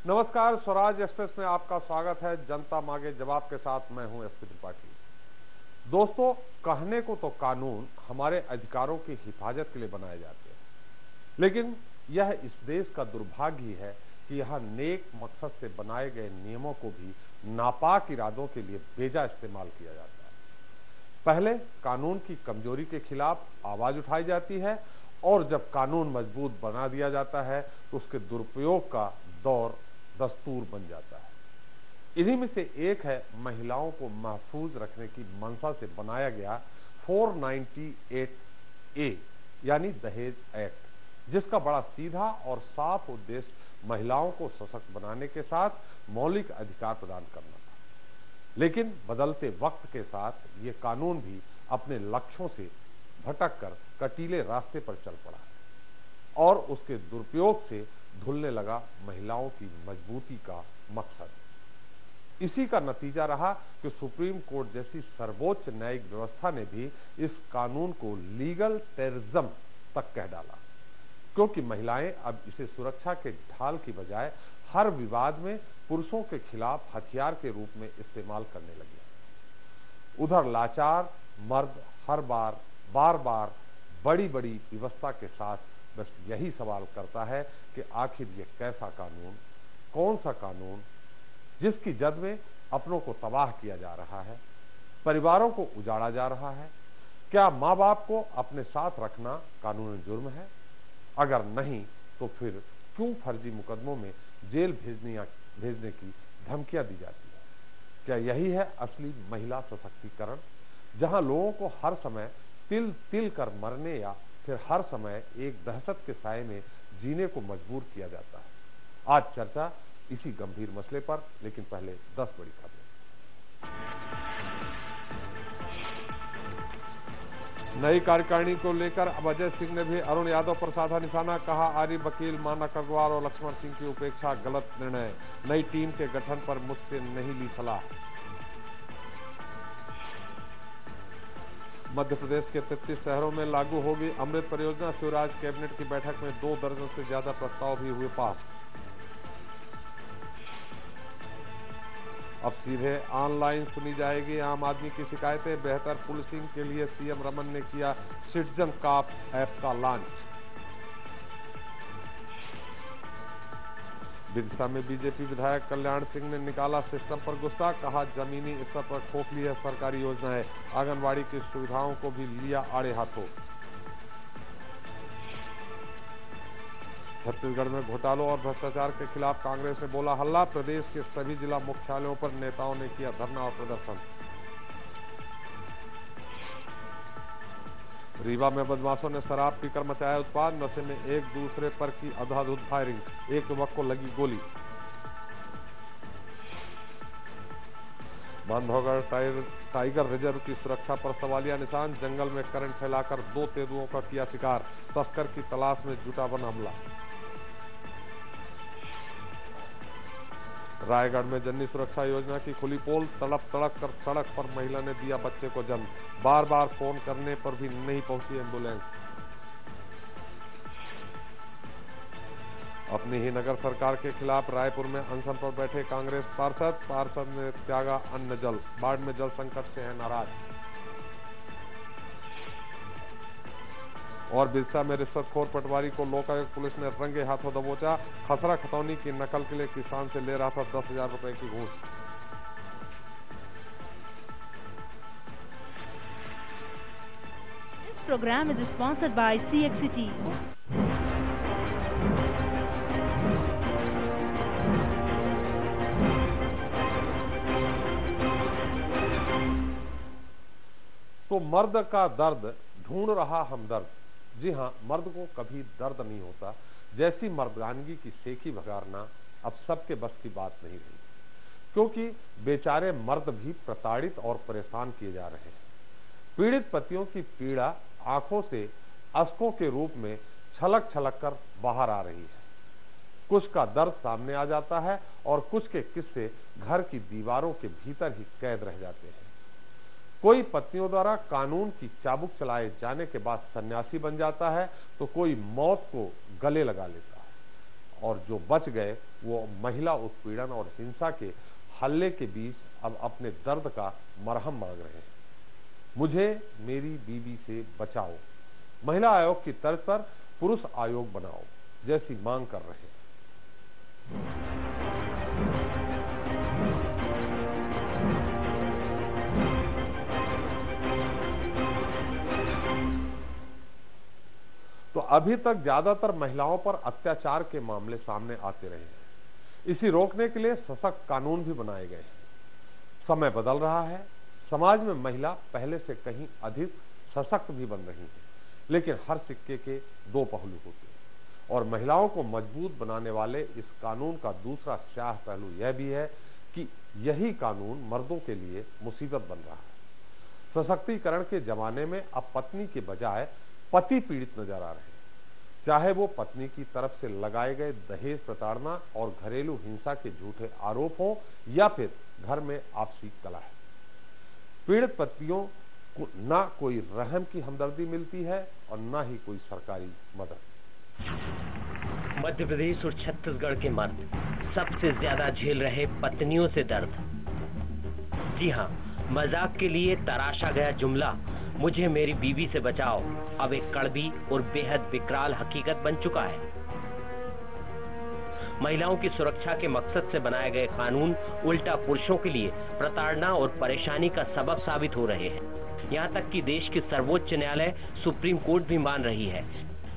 नमस्कार, स्वराज एक्सप्रेस में आपका स्वागत है। जनता मांगे जवाब के साथ मैं हूं एसपी त्रिपाठी। दोस्तों, कहने को तो कानून हमारे अधिकारों की हिफाजत के लिए बनाए जाते हैं, लेकिन यह इस देश का दुर्भाग्य ही है कि यह नेक मकसद से बनाए गए नियमों को भी नापाक इरादों के लिए बेजा इस्तेमाल किया जाता है। पहले कानून की कमजोरी के खिलाफ आवाज उठाई जाती है और जब कानून मजबूत बना दिया जाता है तो उसके दुरुपयोग का दौर दस्तूर बन जाता है। इन्हीं में से एक है महिलाओं को महफूज रखने की मंशा से बनाया गया 498A यानी दहेज एक्ट, जिसका बड़ा सीधा और साफ उद्देश्य महिलाओं को सशक्त बनाने के साथ मौलिक अधिकार प्रदान करना था। लेकिन बदलते वक्त के साथ ये कानून भी अपने लक्ष्यों से भटक कर कटीले रास्ते पर चल पड़ा है और उसके दुरुपयोग से धुलने लगा महिलाओं की मजबूती का मकसद। इसी का नतीजा रहा कि सुप्रीम कोर्ट जैसी सर्वोच्च न्यायिक व्यवस्था ने भी इस कानून को लीगल टेररिज्म तक कह डाला, क्योंकि महिलाएं अब इसे सुरक्षा के ढाल की बजाय हर विवाद में पुरुषों के खिलाफ हथियार के रूप में इस्तेमाल करने लगे। उधर लाचार मर्द हर बार बार बार बड़ी बड़ी व्यवस्था के साथ बस यही सवाल करता है कि आखिर ये कैसा कानून, कौन सा कानून, जिसकी जद में अपनों को तबाह किया जा रहा है, परिवारों को उजाड़ा जा रहा है। क्या मां बाप को अपने साथ रखना कानूनी जुर्म है? अगर नहीं तो फिर क्यों फर्जी मुकदमों में जेल भेजने की धमकियां दी जाती है? क्या यही है असली महिला सशक्तिकरण, जहां लोगों को हर समय तिल तिल कर मरने या फिर हर समय एक दहशत के साए में जीने को मजबूर किया जाता है? आज चर्चा इसी गंभीर मसले पर, लेकिन पहले 10 बड़ी खबरें। नई कार्यकारिणी को लेकर अब अजय सिंह ने भी अरुण यादव पर साधा निशाना। कहा, आरिफ वकील, मानक अग्रवाल और लक्ष्मण सिंह की उपेक्षा गलत निर्णय। नई टीम के गठन पर मुझसे नहीं ली सलाह। मध्य प्रदेश के 33 शहरों में लागू होगी अमृत परियोजना। शिवराज कैबिनेट की बैठक में 2 दर्जन से ज्यादा प्रस्ताव भी हुए पास। अब सीधे ऑनलाइन सुनी जाएगी आम आदमी की शिकायतें। बेहतर पुलिसिंग के लिए सीएम रमन ने किया सिटीजन कॉप ऐप का लॉन्च। विदिशा में बीजेपी विधायक कल्याण सिंह ने निकाला सिस्टम पर गुस्सा। कहा, जमीनी स्तर पर खोखली है सरकारी योजनाएं, आंगनबाड़ी की सुविधाओं को भी लिया आड़े हाथों। छत्तीसगढ़ में घोटालों और भ्रष्टाचार के खिलाफ कांग्रेस ने बोला हल्ला। प्रदेश के सभी जिला मुख्यालयों पर नेताओं ने किया धरना और प्रदर्शन। रीवा में बदमाशों ने शराब पीकर मचाया उत्पात। नशे में एक दूसरे पर की अंधाधुंध फायरिंग, एक युवक को लगी गोली। बांधवगढ़ टाइगर रिजर्व की सुरक्षा पर सवालिया निशान। जंगल में करंट फैलाकर 2 तेंदुओं का किया शिकार। तस्कर की तलाश में जुटा वन अमला। रायगढ़ में जननी सुरक्षा योजना की खुली पोल। तड़प तड़प कर सड़क पर महिला ने दिया बच्चे को जन्म। बार बार फोन करने पर भी नहीं पहुंची एम्बुलेंस। अपनी ही नगर सरकार के खिलाफ रायपुर में अनशन पर बैठे कांग्रेस पार्षद ने त्यागा अन्न जल। बाढ़ में जल संकट से है नाराज। और बिरसा में रिश्वतखोर पटवारी को लोकायुक्त पुलिस ने रंगे हाथों दबोचा। खसरा खतौनी की नकल के लिए किसान से ले रहा था 10,000 रुपए की घूस। This program is sponsored by CXCT. तो मर्द का दर्द ढूंढ रहा हमदर्द। जी हां, मर्द को कभी दर्द नहीं होता। जैसी मर्दानगी की सेखी भगारना अब सबके बस की बात नहीं रही, क्योंकि बेचारे मर्द भी प्रताड़ित और परेशान किए जा रहे हैं। पीड़ित पतियों की पीड़ा आंखों से अश्कों के रूप में छलक छलक कर बाहर आ रही है। कुछ का दर्द सामने आ जाता है और कुछ के किस्से घर की दीवारों के भीतर ही कैद रह जाते हैं। कोई पत्नियों द्वारा कानून की चाबुक चलाए जाने के बाद सन्यासी बन जाता है, तो कोई मौत को गले लगा लेता है और जो बच गए वो महिला उत्पीड़न और हिंसा के हल्ले के बीच अब अपने दर्द का मरहम मांग रहे हैं। मुझे मेरी बीवी से बचाओ, महिला आयोग की तर्ज पर पुरुष आयोग बनाओ जैसी मांग कर रहे हैं। तो अभी तक ज्यादातर महिलाओं पर अत्याचार के मामले सामने आते रहे हैं। इसी रोकने के लिए सशक्त कानून भी बनाए गए हैं। समय बदल रहा है, समाज में महिला पहले से कहीं अधिक सशक्त भी बन रही है, लेकिन हर सिक्के के दो पहलू होते हैं और महिलाओं को मजबूत बनाने वाले इस कानून का दूसरा स्याह पहलू यह भी है कि यही कानून मर्दों के लिए मुसीबत बन रहा है। सशक्तिकरण के जमाने में अब पत्नी के बजाय पति पीड़ित नजर आ रहे हैं, चाहे वो पत्नी की तरफ से लगाए गए दहेज प्रताड़ना और घरेलू हिंसा के झूठे आरोप हो या फिर घर में आपसी कलह। पीड़ित पत्नियों को ना कोई रहम की हमदर्दी मिलती है और ना ही कोई सरकारी मदद। मध्य प्रदेश और छत्तीसगढ़ के मर्द सबसे ज्यादा झेल रहे पत्नियों से दर्द। जी हाँ, मजाक के लिए तराशा गया जुमला मुझे मेरी बीवी से बचाओ अब एक कड़वी और बेहद विकराल हकीकत बन चुका है। महिलाओं की सुरक्षा के मकसद से बनाए गए कानून उल्टा पुरुषों के लिए प्रताड़ना और परेशानी का सबब साबित हो रहे हैं। यहाँ तक कि देश के सर्वोच्च न्यायालय सुप्रीम कोर्ट भी मान रही है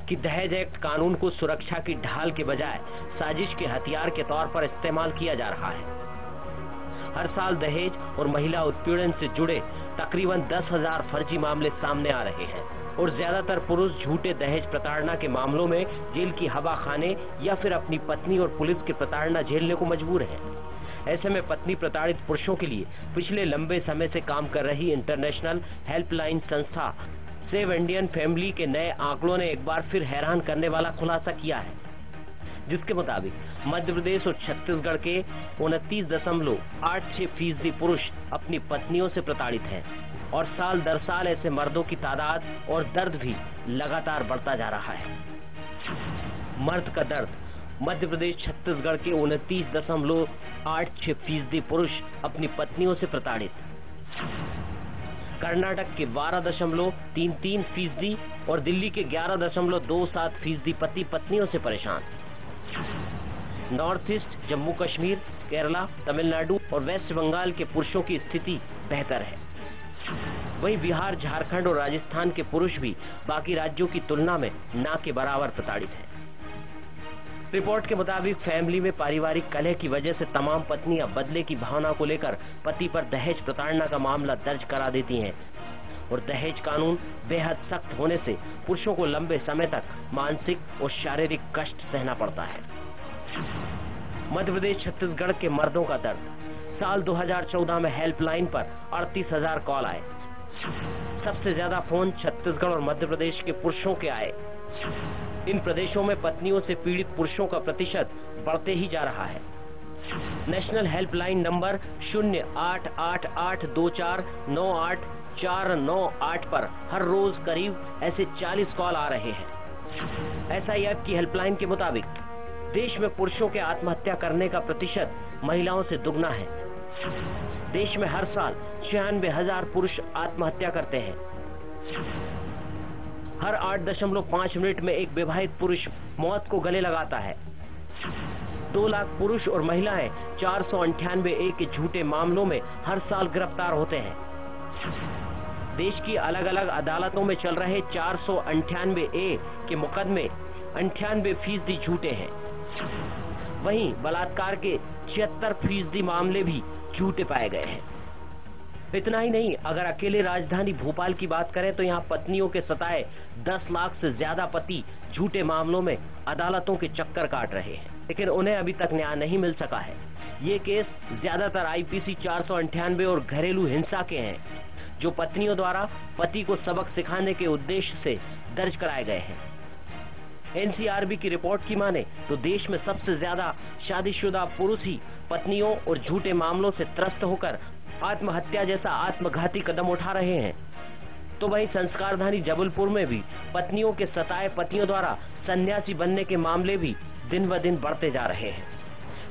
कि दहेज एक्ट कानून को सुरक्षा की ढाल के बजाय साजिश के हथियार के तौर पर इस्तेमाल किया जा रहा है। हर साल दहेज और महिला उत्पीड़न से जुड़े तकरीबन 10,000 फर्जी मामले सामने आ रहे हैं और ज्यादातर पुरुष झूठे दहेज प्रताड़ना के मामलों में जेल की हवा खाने या फिर अपनी पत्नी और पुलिस की प्रताड़ना झेलने को मजबूर हैं। ऐसे में पत्नी प्रताड़ित पुरुषों के लिए पिछले लंबे समय से काम कर रही इंटरनेशनल हेल्पलाइन संस्था सेव इंडियन फैमिली के नए आंकड़ों ने एक बार फिर हैरान करने वाला खुलासा किया है, जिसके मुताबिक मध्य प्रदेश और छत्तीसगढ़ के 29.86% पुरुष अपनी पत्नियों से प्रताड़ित हैं और साल दर साल ऐसे मर्दों की तादाद और दर्द भी लगातार बढ़ता जा रहा है। मर्द का दर्द। मध्य प्रदेश छत्तीसगढ़ के 29.86% पुरुष अपनी पत्नियों से प्रताड़ित, कर्नाटक के 12.33% और दिल्ली के 11.27% पति पत्नियों से परेशान। नॉर्थ ईस्ट, जम्मू कश्मीर, केरला, तमिलनाडु और वेस्ट बंगाल के पुरुषों की स्थिति बेहतर है। वहीं बिहार, झारखंड और राजस्थान के पुरुष भी बाकी राज्यों की तुलना में ना के बराबर प्रताड़ित हैं। रिपोर्ट के मुताबिक फैमिली में पारिवारिक कलह की वजह से तमाम पत्नियां बदले की भावना को लेकर पति पर दहेज प्रताड़ना का मामला दर्ज करा देती हैं और दहेज कानून बेहद सख्त होने से पुरुषों को लंबे समय तक मानसिक और शारीरिक कष्ट सहना पड़ता है। मध्य प्रदेश छत्तीसगढ़ के मर्दों का दर्द। साल 2014 में हेल्पलाइन पर 38,000 कॉल आए। सबसे ज्यादा फोन छत्तीसगढ़ और मध्य प्रदेश के पुरुषों के आए। इन प्रदेशों में पत्नियों से पीड़ित पुरुषों का प्रतिशत बढ़ते ही जा रहा है। नेशनल हेल्पलाइन नंबर 08882498 पर हर रोज करीब ऐसे 40 कॉल आ रहे हैं। SIF की हेल्पलाइन के मुताबिक देश में पुरुषों के आत्महत्या करने का प्रतिशत महिलाओं से दुगना है। देश में हर साल 96,000 पुरुष आत्महत्या करते हैं। हर 8.5 मिनट में एक विवाहित पुरुष मौत को गले लगाता है। 2 लाख पुरुष और महिलाएं 498 के झूठे मामलों में हर साल गिरफ्तार होते हैं। देश की अलग अलग अदालतों में चल रहे 498 के मुकदमे 98% झूठे हैं। वहीं बलात्कार के 76% मामले भी झूठे पाए गए हैं। इतना ही नहीं, अगर अकेले राजधानी भोपाल की बात करें तो यहाँ पत्नियों के सताए 10 लाख से ज्यादा पति झूठे मामलों में अदालतों के चक्कर काट रहे हैं, लेकिन उन्हें अभी तक न्याय नहीं मिल सका है। ये केस ज्यादातर IPC 498 और घरेलू हिंसा के हैं, जो पत्नियों द्वारा पति को सबक सिखाने के उद्देश्य से दर्ज कराए गए हैं। NCRB की रिपोर्ट की माने तो देश में सबसे ज्यादा शादीशुदा पुरुष ही पत्नियों और झूठे मामलों से त्रस्त होकर आत्महत्या जैसा आत्मघाती कदम उठा रहे हैं। तो वहीं संस्कारधानी जबलपुर में भी पत्नियों के सताए पतियों द्वारा सन्यासी बनने के मामले भी दिन ब दिन बढ़ते जा रहे हैं।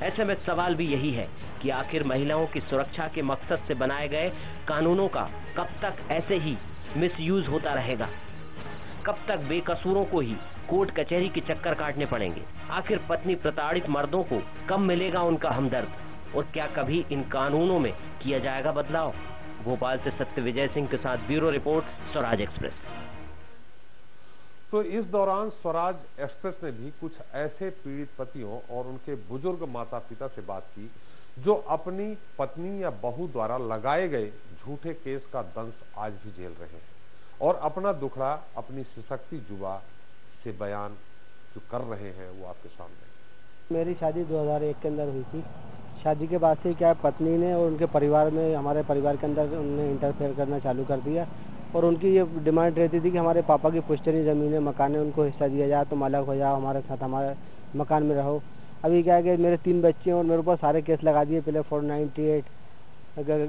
ऐसे में सवाल भी यही है कि आखिर महिलाओं की सुरक्षा के मकसद से बनाए गए कानूनों का कब तक ऐसे ही मिसयूज होता रहेगा? कब तक बेकसूरों को ही कोर्ट कचहरी के चक्कर काटने पड़ेंगे? आखिर पत्नी प्रताड़ित मर्दों को कब मिलेगा उनका हमदर्द? और क्या कभी इन कानूनों में किया जाएगा बदलाव? भोपाल से सत्यविजय सिंह के साथ ब्यूरो रिपोर्ट, स्वराज एक्सप्रेस। तो इस दौरान स्वराज एक्सप्रेस ने भी कुछ ऐसे पीड़ित पतियों और उनके बुजुर्ग माता पिता से बात की जो अपनी पत्नी या बहू द्वारा लगाए गए झूठे केस का दंश आज भी झेल रहे हैं और अपना दुखड़ा अपनी सशक्ति जुबा से बयान जो कर रहे हैं वो आपके सामने। मेरी शादी 2001 के अंदर हुई थी। शादी के बाद से क्या पत्नी ने और उनके परिवार में, हमारे परिवार के अंदर उन्होंने इंटरफेयर करना चालू कर दिया और उनकी ये डिमांड रहती थी कि हमारे पापा की पुश्तैनी ज़मीनें, मकान है, उनको हिस्सा दिया जाए, तो मालक हो जाओ, हमारे साथ हमारे मकान में रहो। अभी क्या है कि मेरे 3 बच्चे हैं और मेरे ऊपर सारे केस लगा दिए। पहले 498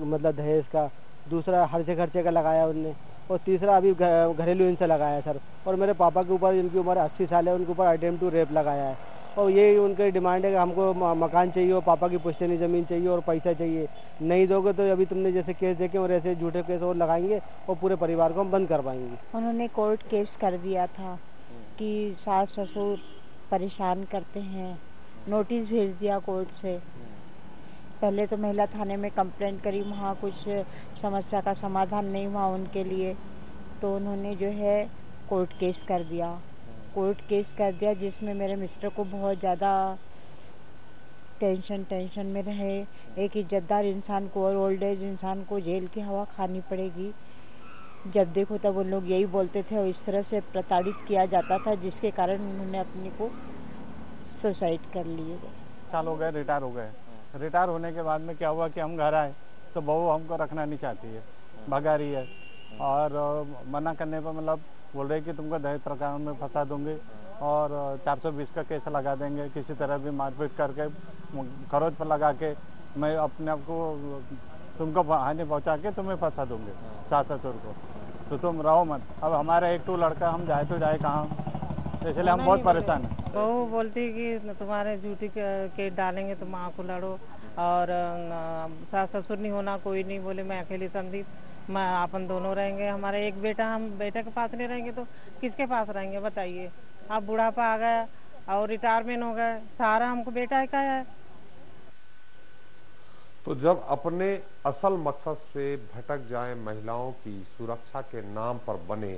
मतलब दहेज का, दूसरा हर्चे खर्चे का लगाया उनने, और तीसरा अभी घरेलू हिंसा लगाया सर। और मेरे पापा के ऊपर, जिनकी उम्र 80 साल है, उनके ऊपर अटेम्प्ट टू रेप लगाया है। और यही उनकी डिमांड है कि हमको मकान चाहिए और पापा की पुश्तैनी ज़मीन चाहिए और पैसा चाहिए। नहीं दोगे तो अभी तुमने जैसे केस देखे और ऐसे झूठे केस और लगाएंगे और पूरे परिवार को हम बंद कर पाएंगे। उन्होंने कोर्ट केस कर दिया था कि सास ससुर परेशान करते हैं, नोटिस भेज दिया कोर्ट से। पहले तो महिला थाने में कंप्लेंट करी, वहाँ कुछ समस्या का समाधान नहीं हुआ उनके लिए, तो उन्होंने जो है कोर्ट केस कर दिया। जिसमें मेरे मिस्टर को बहुत ज़्यादा टेंशन में रहे। एक इज्जतदार इंसान को और ओल्ड एज इंसान को जेल की हवा खानी पड़ेगी। जब देखो तब उन लोग यही बोलते थे और इस तरह से प्रताड़ित किया जाता था, जिसके कारण उन्होंने अपने को सुसाइड कर लिए। साल हो गए, रिटायर हो गए। रिटायर होने के बाद में क्या हुआ कि हम घर आए तो बहू हमको रखना नहीं चाहती है, भगा रही है और मना करने पर मतलब बोल रहे कि तुमको दहेज प्रकरण में फंसा दूंगी और 420 का केस लगा देंगे, किसी तरह भी मारपीट करके खरोच पर लगा के मैं अपने आप को तुमको हानि पहुंचा के तुम्हें फंसा दूंगी, सास ससुर को, तो तुम रहो मत। अब हमारा 1-2 लड़का, हम जाए तो जाए कहाँ, इसलिए हम बहुत परेशान हैं। बहू बोलती कि तुम्हारे झूठी केस डालेंगे, तुम आँख को लड़ो और सास ससुर नहीं होना, कोई नहीं, बोले मैं अकेली समझी, मैं अपन दोनों रहेंगे। हमारा एक बेटा, हम बेटे के पास नहीं रहेंगे तो किसके पास रहेंगे बताइए? अब बुढ़ापा आ गया और रिटायरमेंट हो गए, सारा हमको बेटा का है। तो जब अपने असल मकसद से भटक जाए महिलाओं की सुरक्षा के नाम पर बने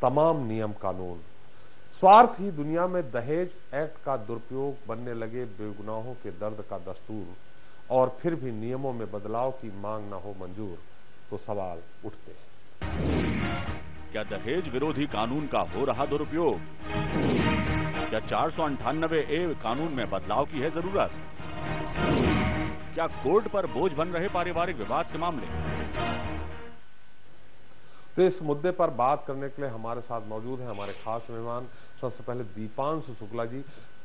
तमाम नियम कानून, स्वार्थ ही दुनिया में दहेज एक्ट का दुरुपयोग बनने लगे बेगुनाहों के दर्द का दस्तूर, और फिर भी नियमों में बदलाव की मांग न हो मंजूर, तो सवाल उठते हैं। क्या दहेज विरोधी कानून का हो रहा दुरुपयोग? क्या 498A कानून में बदलाव की है जरूरत? क्या कोर्ट पर बोझ बन रहे पारिवारिक विवाद के मामले? तो इस मुद्दे पर बात करने के लिए हमारे साथ मौजूद हैं हमारे खास मेहमान। सबसे पहले दीपांशु शुक्ला जी।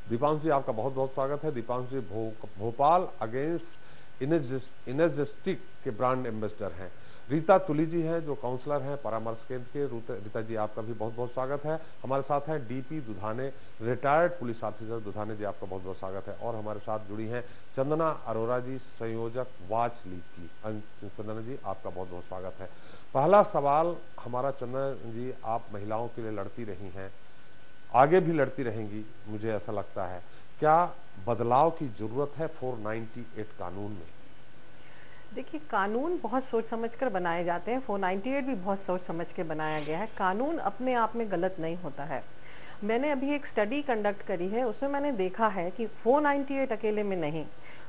दीपांशु जी, आपका बहुत बहुत स्वागत है। दीपांशु जी भोपाल अगेंस्ट इनर्जिस्टिक के ब्रांड एम्बेसडर हैं। रीता तुली जी हैं जो काउंसलर हैं परामर्श केंद्र के। रीता जी, आपका भी बहुत बहुत स्वागत है। हमारे साथ हैं डीपी दुधाने, रिटायर्ड पुलिस ऑफिसर। दुधाने जी, आपका बहुत बहुत स्वागत है। और हमारे साथ जुड़ी हैं चंदना अरोरा जी, संयोजक वॉच लीग की। चंदना जी, आपका बहुत बहुत स्वागत है। पहला सवाल हमारा, चंदना जी, आप महिलाओं के लिए लड़ती रही हैं, आगे भी लड़ती रहेंगी, मुझे ऐसा लगता है। क्या बदलाव की जरूरत है 498 कानून में? देखिए, कानून बहुत सोच समझकर बनाए जाते हैं। 498 भी बहुत सोच समझ के बनाया गया है। कानून अपने आप में गलत नहीं होता है। मैंने अभी एक स्टडी कंडक्ट करी है, उसमें मैंने देखा है कि 498 अकेले में नहीं,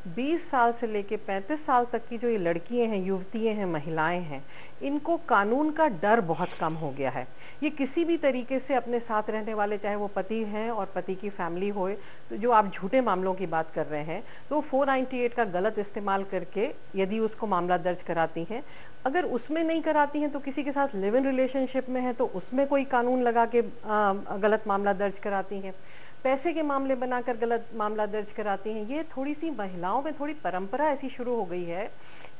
20 साल से लेके 35 साल तक की जो ये लड़कियां हैं, युवतियां हैं, महिलाएं हैं, इनको कानून का डर बहुत कम हो गया है। ये किसी भी तरीके से अपने साथ रहने वाले, चाहे वो पति हैं और पति की फैमिली होए, तो जो आप झूठे मामलों की बात कर रहे हैं, तो 498 का गलत इस्तेमाल करके यदि उसको मामला दर्ज कराती हैं, अगर उसमें नहीं कराती हैं तो किसी के साथ लिव इन रिलेशनशिप में है तो उसमें कोई कानून लगा के गलत मामला दर्ज कराती हैं, पैसे के मामले बनाकर गलत मामला दर्ज कराती हैं। ये थोड़ी सी महिलाओं में थोड़ी परंपरा ऐसी शुरू हो गई है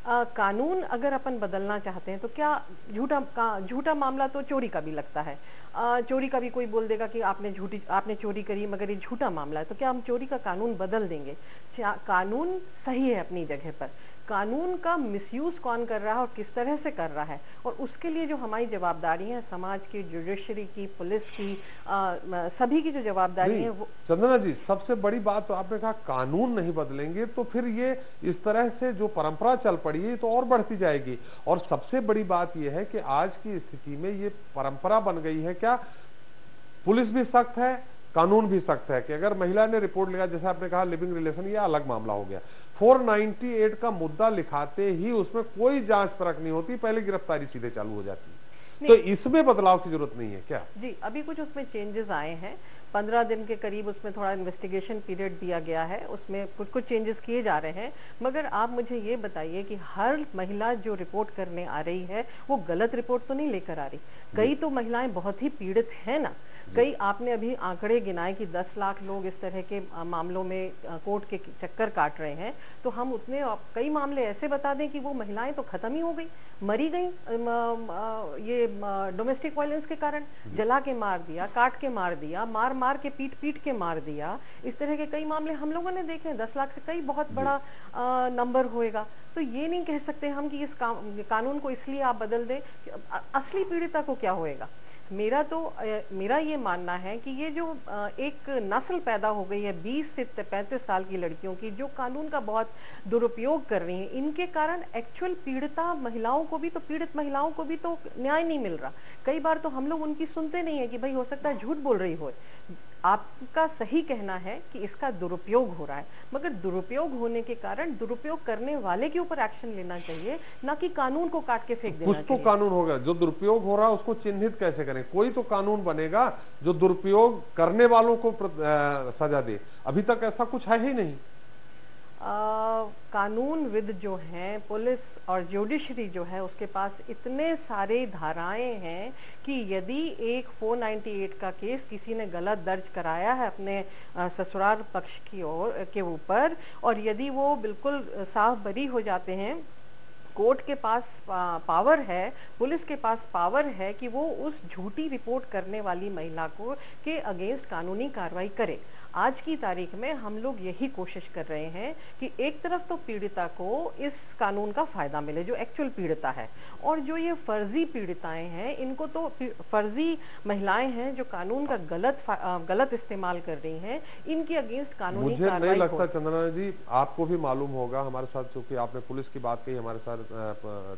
कानून अगर अपन बदलना चाहते हैं तो क्या झूठा मामला तो चोरी का भी लगता है। चोरी का भी कोई बोल देगा कि आपने चोरी करी, मगर ये झूठा मामला है, तो क्या हम चोरी का कानून बदल देंगे? कानून सही है अपनी जगह पर, कानून का मिसयूज कौन कर रहा है और किस तरह से कर रहा है, और उसके लिए जो हमारी जवाबदारी है, समाज की, जुडिशरी की, पुलिस की, सभी की जो जवाबदारी है वो। चंदना जी, सबसे बड़ी बात तो आपने कहा कानून नहीं बदलेंगे तो फिर ये इस तरह से जो परंपरा चल पड़ी है तो और बढ़ती जाएगी। और सबसे बड़ी बात यह है कि आज की स्थिति में ये परंपरा बन गई है, क्या पुलिस भी सख्त है, कानून भी सख्त है कि अगर महिला ने रिपोर्ट लिखा, जैसे आपने कहा लिविंग रिलेशन, ये अलग मामला हो गया, 498 का मुद्दा लिखाते ही उसमें कोई जांच परख नहीं होती, पहले गिरफ्तारी सीधे चालू हो जाती है। तो इसमें बदलाव की जरूरत नहीं है क्या? जी, अभी कुछ उसमें चेंजेस आए हैं, 15 दिन के करीब उसमें थोड़ा इन्वेस्टिगेशन पीरियड दिया गया है, उसमें कुछ चेंजेस किए जा रहे हैं। मगर आप मुझे ये बताइए कि हर महिला जो रिपोर्ट करने आ रही है वो गलत रिपोर्ट तो नहीं लेकर आ रही। कई तो महिलाएं बहुत ही पीड़ित है ना, कई आपने अभी आंकड़े गिनाए कि 10 लाख लोग इस तरह के मामलों में कोर्ट के चक्कर काट रहे हैं, तो हम उतने कई मामले ऐसे बता दें कि वो महिलाएं तो खत्म ही हो गई, मरी गई, ये डोमेस्टिक वायलेंस के कारण, जला के मार दिया, काट के मार दिया, मार के पीट के मार दिया। इस तरह के कई मामले हम लोगों ने देखे हैं। 10 लाख से कई बहुत बड़ा नंबर होएगा। तो ये नहीं कह सकते हम कि इस कानून को इसलिए आप बदल दें, असली पीड़िता को क्या होएगा। मेरा ये मानना है कि ये जो एक नस्ल पैदा हो गई है 20 से 35 साल की लड़कियों की, जो कानून का बहुत दुरुपयोग कर रही हैं, इनके कारण एक्चुअल पीड़िता महिलाओं को भी, तो पीड़ित महिलाओं को भी तो न्याय नहीं मिल रहा। कई बार तो हम लोग उनकी सुनते नहीं है कि भाई हो सकता है झूठ बोल रही हो। आपका सही कहना है कि इसका दुरुपयोग हो रहा है, मगर दुरुपयोग होने के कारण दुरुपयोग करने वाले के ऊपर एक्शन लेना चाहिए, ना कि कानून को काट के फेंक देना चाहिए। कुछ तो कानून होगा, जो दुरुपयोग हो रहा है उसको चिन्हित कैसे करें, कोई तो कानून बनेगा जो दुरुपयोग करने वालों को सजा दे। अभी तक ऐसा कुछ है ही नहीं। कानून विद जो हैं, पुलिस और जुडिशरी जो है, उसके पास इतने सारे धाराएं हैं कि यदि एक 498 का केस किसी ने गलत दर्ज कराया है अपने ससुराल पक्ष की ओर के ऊपर, और यदि वो बिल्कुल साफ बरी हो जाते हैं, कोर्ट के पास पावर है, पुलिस के पास पावर है कि वो उस झूठी रिपोर्ट करने वाली महिला को के अगेंस्ट कानूनी कार्रवाई करे। आज की तारीख में हम लोग यही कोशिश कर रहे हैं कि एक तरफ तो पीड़िता को इस कानून का फायदा मिले, जो एक्चुअल पीड़िता है, और जो ये फर्जी पीड़िताएं हैं, इनको तो फर्जी महिलाएं हैं जो कानून का गलत इस्तेमाल कर रही हैं, इनके अगेंस्ट कानूनी कार्रवाई। मुझे नहीं लगता चंदना जी, आपको भी मालूम होगा, हमारे साथ चूंकि आपने पुलिस की बात कही, हमारे साथ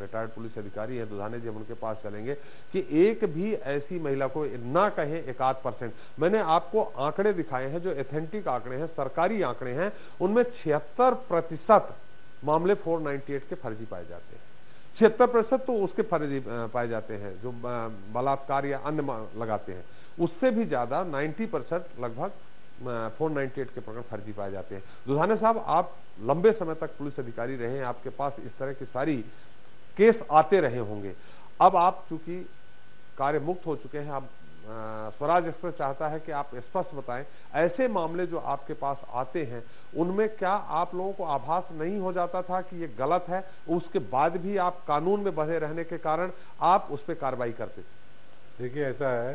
रिटायर्ड पुलिस अधिकारी है दुधाने जी, हम उनके पास चलेंगे, कि एक भी ऐसी महिला को ना कहें 1-8%, मैंने आपको आंकड़े दिखाए हैं जो ऑथेंटिक आंकड़े हैं, सरकारी आंकड़े हैं, उनमें 76% मामले 498 के फर्जी पाए जाते हैं। 76% तो उसके फर्जी पाए जाते हैं जो बलात्कार या अन्य लगाते हैं, उससे भी ज्यादा 90% लगभग 498 के प्रकरण फर्जी पाए जाते हैं। दुधाने साहब, आप लंबे समय तक पुलिस अधिकारी रहे हैं, आपके पास इस तरह की सारी केस आते रहे होंगे। अब आप चूंकि कार्य मुक्त हो चुके हैं, आप स्वराज एक्सप्रेस चाहता है कि आप स्पष्ट बताएं, ऐसे मामले जो आपके पास आते हैं उनमें क्या आप लोगों को आभास नहीं हो जाता था कि ये गलत है, उसके बाद भी आप कानून में बंधे रहने के कारण आप उस पर कार्रवाई करते थे? देखिए, ऐसा है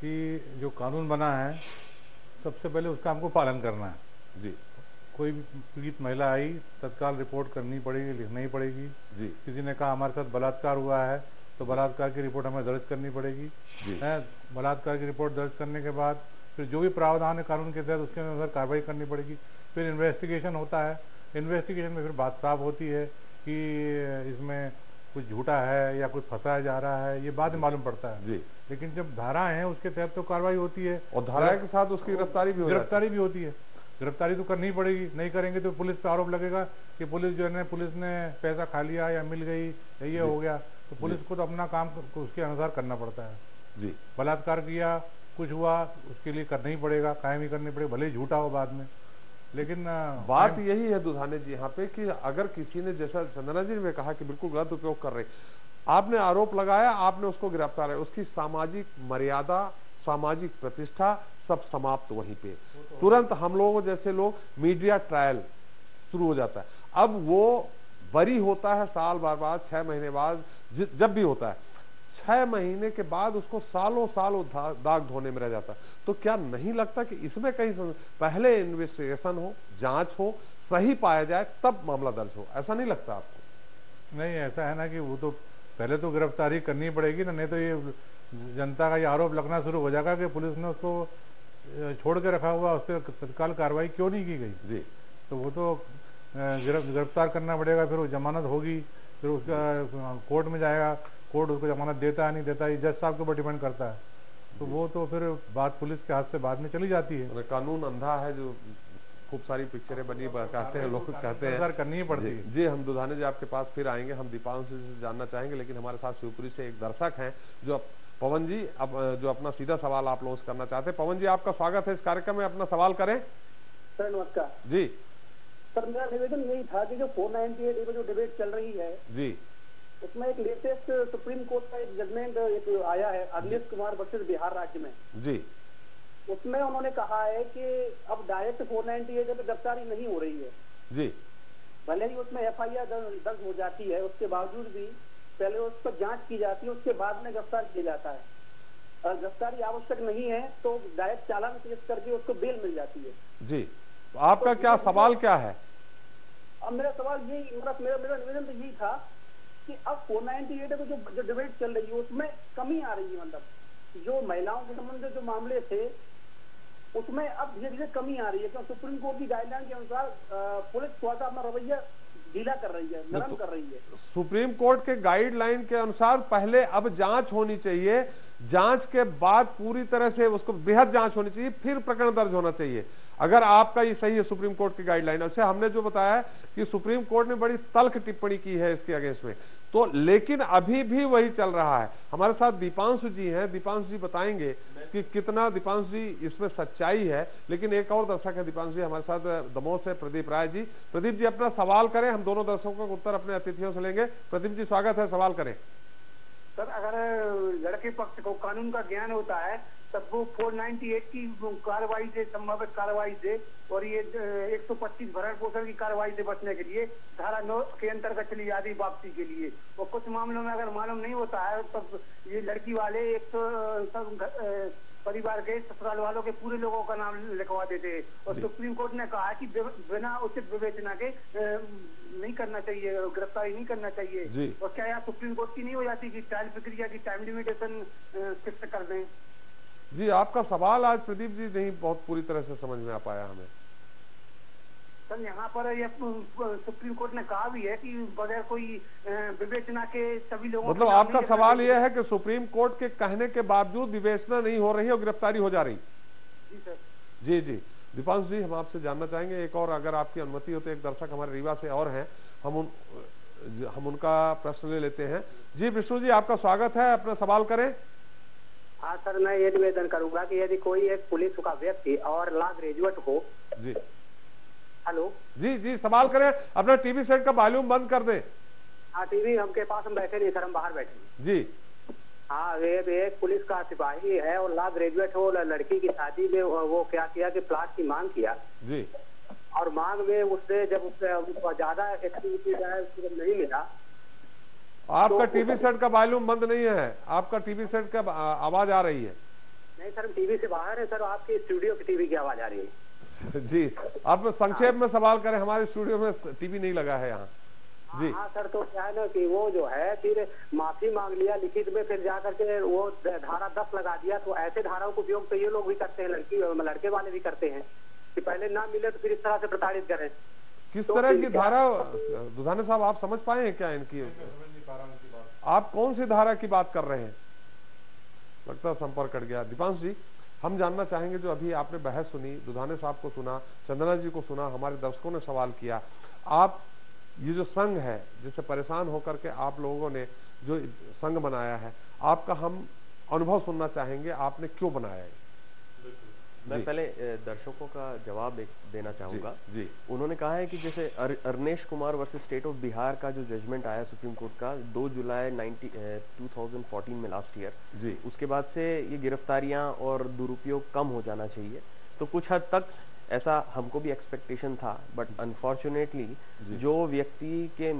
कि जो कानून बना है सबसे पहले उसका हमको पालन करना है जी। कोई भी पीड़ित महिला आई, तत्काल रिपोर्ट करनी पड़ेगी, लिखनी ही पड़ेगी जी। किसी ने कहा हमारे साथ बलात्कार हुआ है तो बलात्कार की रिपोर्ट हमें दर्ज करनी पड़ेगी। बलात्कार की रिपोर्ट दर्ज करने के बाद फिर जो भी प्रावधान है कानून के तहत उसके अनुसार कार्रवाई करनी पड़ेगी। फिर इन्वेस्टिगेशन होता है, इन्वेस्टिगेशन में फिर बात साफ होती है कि इसमें कुछ झूठा है या कुछ फंसाया जा रहा है, ये बाद में मालूम पड़ता है जी। लेकिन जब धाराएं हैं उसके तहत तो कार्रवाई होती है, और धाराएं के साथ उसकी गिरफ्तारी भी होती है। गिरफ्तारी तो करनी पड़ेगी, नहीं करेंगे तो पुलिस पे आरोप लगेगा कि पुलिस जो है पुलिस ने पैसा खा लिया या मिल गई या ये हो गया, तो पुलिस को तो अपना काम उसके अनुसार करना पड़ता है जी। बलात्कार किया, कुछ हुआ, उसके लिए करना ही पड़ेगा, कायम ही करनी पड़ेगी, भले ही झूठा हो बाद में। लेकिन बात यही है दुधाने जी यहाँ पे कि अगर किसी ने, जैसा चंदना जी ने कहा कि बिल्कुल गलत उपयोग कर रहे, आपने आरोप लगाया, आपने उसको गिरफ्तार है, उसकी सामाजिक मर्यादा, सामाजिक प्रतिष्ठा सब समाप्त वहीं पे। तुरंत हम लोगों जैसे लोग मीडिया ट्रायल शुरू हो जाता है। अब वो बरी होता है साल भर बाद, 6 महीने बाद, जब भी होता है, 6 महीने के बाद उसको सालों साल दाग धोने में रह जाता है। तो क्या नहीं लगता कि इसमें कहीं पहले इन्वेस्टिगेशन हो, जांच हो, सही पाया जाए, तब मामला दर्ज हो? ऐसा नहीं लगता आपको? नहीं, ऐसा है ना कि वो तो पहले तो गिरफ्तारी करनी पड़ेगी ना, नहीं तो ये जनता का ये आरोप लगना शुरू हो जाएगा कि पुलिस ने उसको छोड़ के रखा हुआ, उस पर तत्काल कार्रवाई क्यों नहीं की गई जी। तो वो तो गिरफ्तार करना पड़ेगा, फिर वो जमानत होगी, फिर उसका कोर्ट में जाएगा, कोर्ट उसको जमानत देता है नहीं देता है, जज साहब के ऊपर डिपेंड करता है। तो वो तो फिर बात पुलिस के हाथ से बाद में चली जाती है। कानून अंधा है, जो खूब सारी पिक्चरें बनी कहते हैं, लोग कहते हैं, करनी ही पड़ती है जी। हम दुधाने जी आपके पास फिर आएंगे, हम दीपांशु से जानना चाहेंगे, लेकिन हमारे साथ शिवपुरी से एक दर्शक हैं जो पवन जी, अब जो अपना सीधा सवाल आप लोगों से करना चाहते हैं। पवन जी, आपका स्वागत है इस कार्यक्रम में, अपना सवाल करें। सर नमस्कार जी। सर, मेरा निवेदन यही था कि जो 498 में जो डिबेट चल रही है जी, उसमें एक लेटेस्ट सुप्रीम कोर्ट का एक जजमेंट एक आया है, अरनेश कुमार वर्सेस बिहार राज्य में जी। उसमें उन्होंने कहा है कि अब डायरेक्ट 498 में गिरफ्तारी नहीं हो रही है जी। भले ही उसमें FIR दर्ज हो जाती है, उसके बावजूद भी पहले उस पर जांच की जाती है, उसके बाद में गिरफ्तार किया जाता है। अगर गिरफ्तारी आवश्यक नहीं है तो डायरेक्ट चालान पेश करके उसको बेल मिल जाती है जी। तो आपका क्या सवाल क्या है? अब मेरा सवाल यही, मेरा निवेदन तो यही था कि अब 498 में जो डिबेट चल रही है उसमें कमी आ रही है, मतलब जो महिलाओं के संबंध जो मामले थे उसमें अब धीरे धीरे कमी आ रही है, क्योंकि सुप्रीम कोर्ट की गाइडलाइन के अनुसार पुलिस थोड़ा सा अपना रवैया ढीला कर रही है, नरम कर रही है। सुप्रीम कोर्ट के गाइडलाइन के अनुसार पहले अब जांच होनी चाहिए, जांच के बाद पूरी तरह से उसको बेहद जांच होनी चाहिए, फिर प्रकरण दर्ज होना चाहिए। अगर आपका ये सही है सुप्रीम कोर्ट की गाइडलाइन से, हमने जो बताया कि सुप्रीम कोर्ट ने बड़ी तल्ख टिप्पणी की है इसके अगेंस्ट में, तो लेकिन अभी भी वही चल रहा है। हमारे साथ दीपांशु जी हैं, दीपांशु जी बताएंगे कि कितना दीपांशु जी इसमें सच्चाई है। लेकिन एक और दर्शक है दीपांशु जी हमारे साथ दमोह से, प्रदीप राय जी। प्रदीप जी अपना सवाल करें, हम दोनों दर्शकों का उत्तर अपने अतिथियों से लेंगे। प्रदीप जी स्वागत है, सवाल करें। सर, अगर लड़के पक्ष को कानून का ज्ञान होता है तब वो 498 की कार्रवाई से, संभावित कार्रवाई से और ये 125 भरण पोषण की कार्रवाई से बचने के लिए धारा 9 के अंतर्गत चली जाती वापसी के लिए, और कुछ मामलों में अगर मालूम नहीं होता है तब ये लड़की वाले परिवार के ससुराल वालों के पूरे लोगों का नाम लिखवा देते हैं। और सुप्रीम कोर्ट ने कहा कि बिना उचित विवेचना के नहीं करना चाहिए, गिरफ्तारी नहीं करना चाहिए। और क्या यहाँ सुप्रीम कोर्ट की नहीं हो जाती कि ट्रायल प्रक्रिया की टाइम लिमिटेशन फिक्स कर दें? जी, आपका सवाल आज प्रदीप जी नहीं बहुत पूरी तरह से समझ में आ पाया हमें। सर, यहाँ पर ये सुप्रीम कोर्ट ने कहा भी है कि बगैर कोई विवेचना के सभी लोगों, मतलब आपका सवाल यह है कि सुप्रीम कोर्ट के कहने के बावजूद विवेचना नहीं हो रही और गिरफ्तारी हो जा रही? जी सर। जी जी। दीपांशु जी, हम आपसे जानना चाहेंगे एक और, अगर आपकी अनुमति हो तो एक दर्शक हमारे रीवा से और हैं, हम उनका प्रश्न ले लेते हैं। जी विष्णु जी, आपका स्वागत है, अपना सवाल करें। हाँ सर, मैं ये निवेदन करूंगा कि यदि कोई एक पुलिस का व्यक्ति और लॉ ग्रेजुएट हो। जी। हेलो। जी जी, सवाल करें। अपना टीवी सेट का वॉल्यूम बंद कर दें। हाँ, टीवी हमके पास हम बैठे नहीं सर, हम बाहर बैठे। जी। हाँ, एक पुलिस का सिपाही है और लॉ ग्रेजुएट हो, लड़की की शादी में वो क्या किया कि प्लाट की मांग किया जी, और मांग में उससे जब उससे ज्यादा एक्टिविटी नहीं मिला। आपका टीवी सेट का वॉल्यूम बंद नहीं है, आपका टीवी सेट का आवाज आ रही है। नहीं सर, हम टीवी से बाहर है सर, आपके स्टूडियो की टीवी की आवाज आ रही है। जी, आप संक्षेप में सवाल करें, हमारे स्टूडियो में टीवी नहीं लगा है यहाँ। जी हाँ सर, तो क्या है ना कि वो जो है फिर माफी मांग लिया लिखित में, फिर जाकर के वो धारा 10 लगा दिया। तो ऐसे धाराओं का उपयोग तो ये लोग भी करते हैं, लड़के वाले भी करते हैं कि पहले ना मिले तो फिर इस तरह से प्रताड़ित करें। किस तरह की धारा दुधाने साहब आप समझ पाए हैं क्या इनकी? आप कौन सी धारा की बात कर रहे हैं? लगता है संपर्क कट गया। दीपांशु जी, हम जानना चाहेंगे, जो अभी आपने बहस सुनी, दुधाने साहब को सुना, चंदना जी को सुना, हमारे दर्शकों ने सवाल किया, आप ये जो संघ है जिससे परेशान होकर के आप लोगों ने जो संघ बनाया है, आपका हम अनुभव सुनना चाहेंगे, आपने क्यों बनाया है? मैं पहले दर्शकों का जवाब देना चाहूंगा। जी। उन्होंने कहा है कि जैसे Arnesh Kumar versus state of Bihar का जो जजमेंट आया सुप्रीम कोर्ट का 2 जुलाई 2014 में लास्ट ईयर, जी, उसके बाद से ये गिरफ्तारियां और दुरुपयोग कम हो जाना चाहिए। तो कुछ हद तक ऐसा हमको भी एक्सपेक्टेशन था, बट अनफॉर्चुनेटली जो व्यक्ति के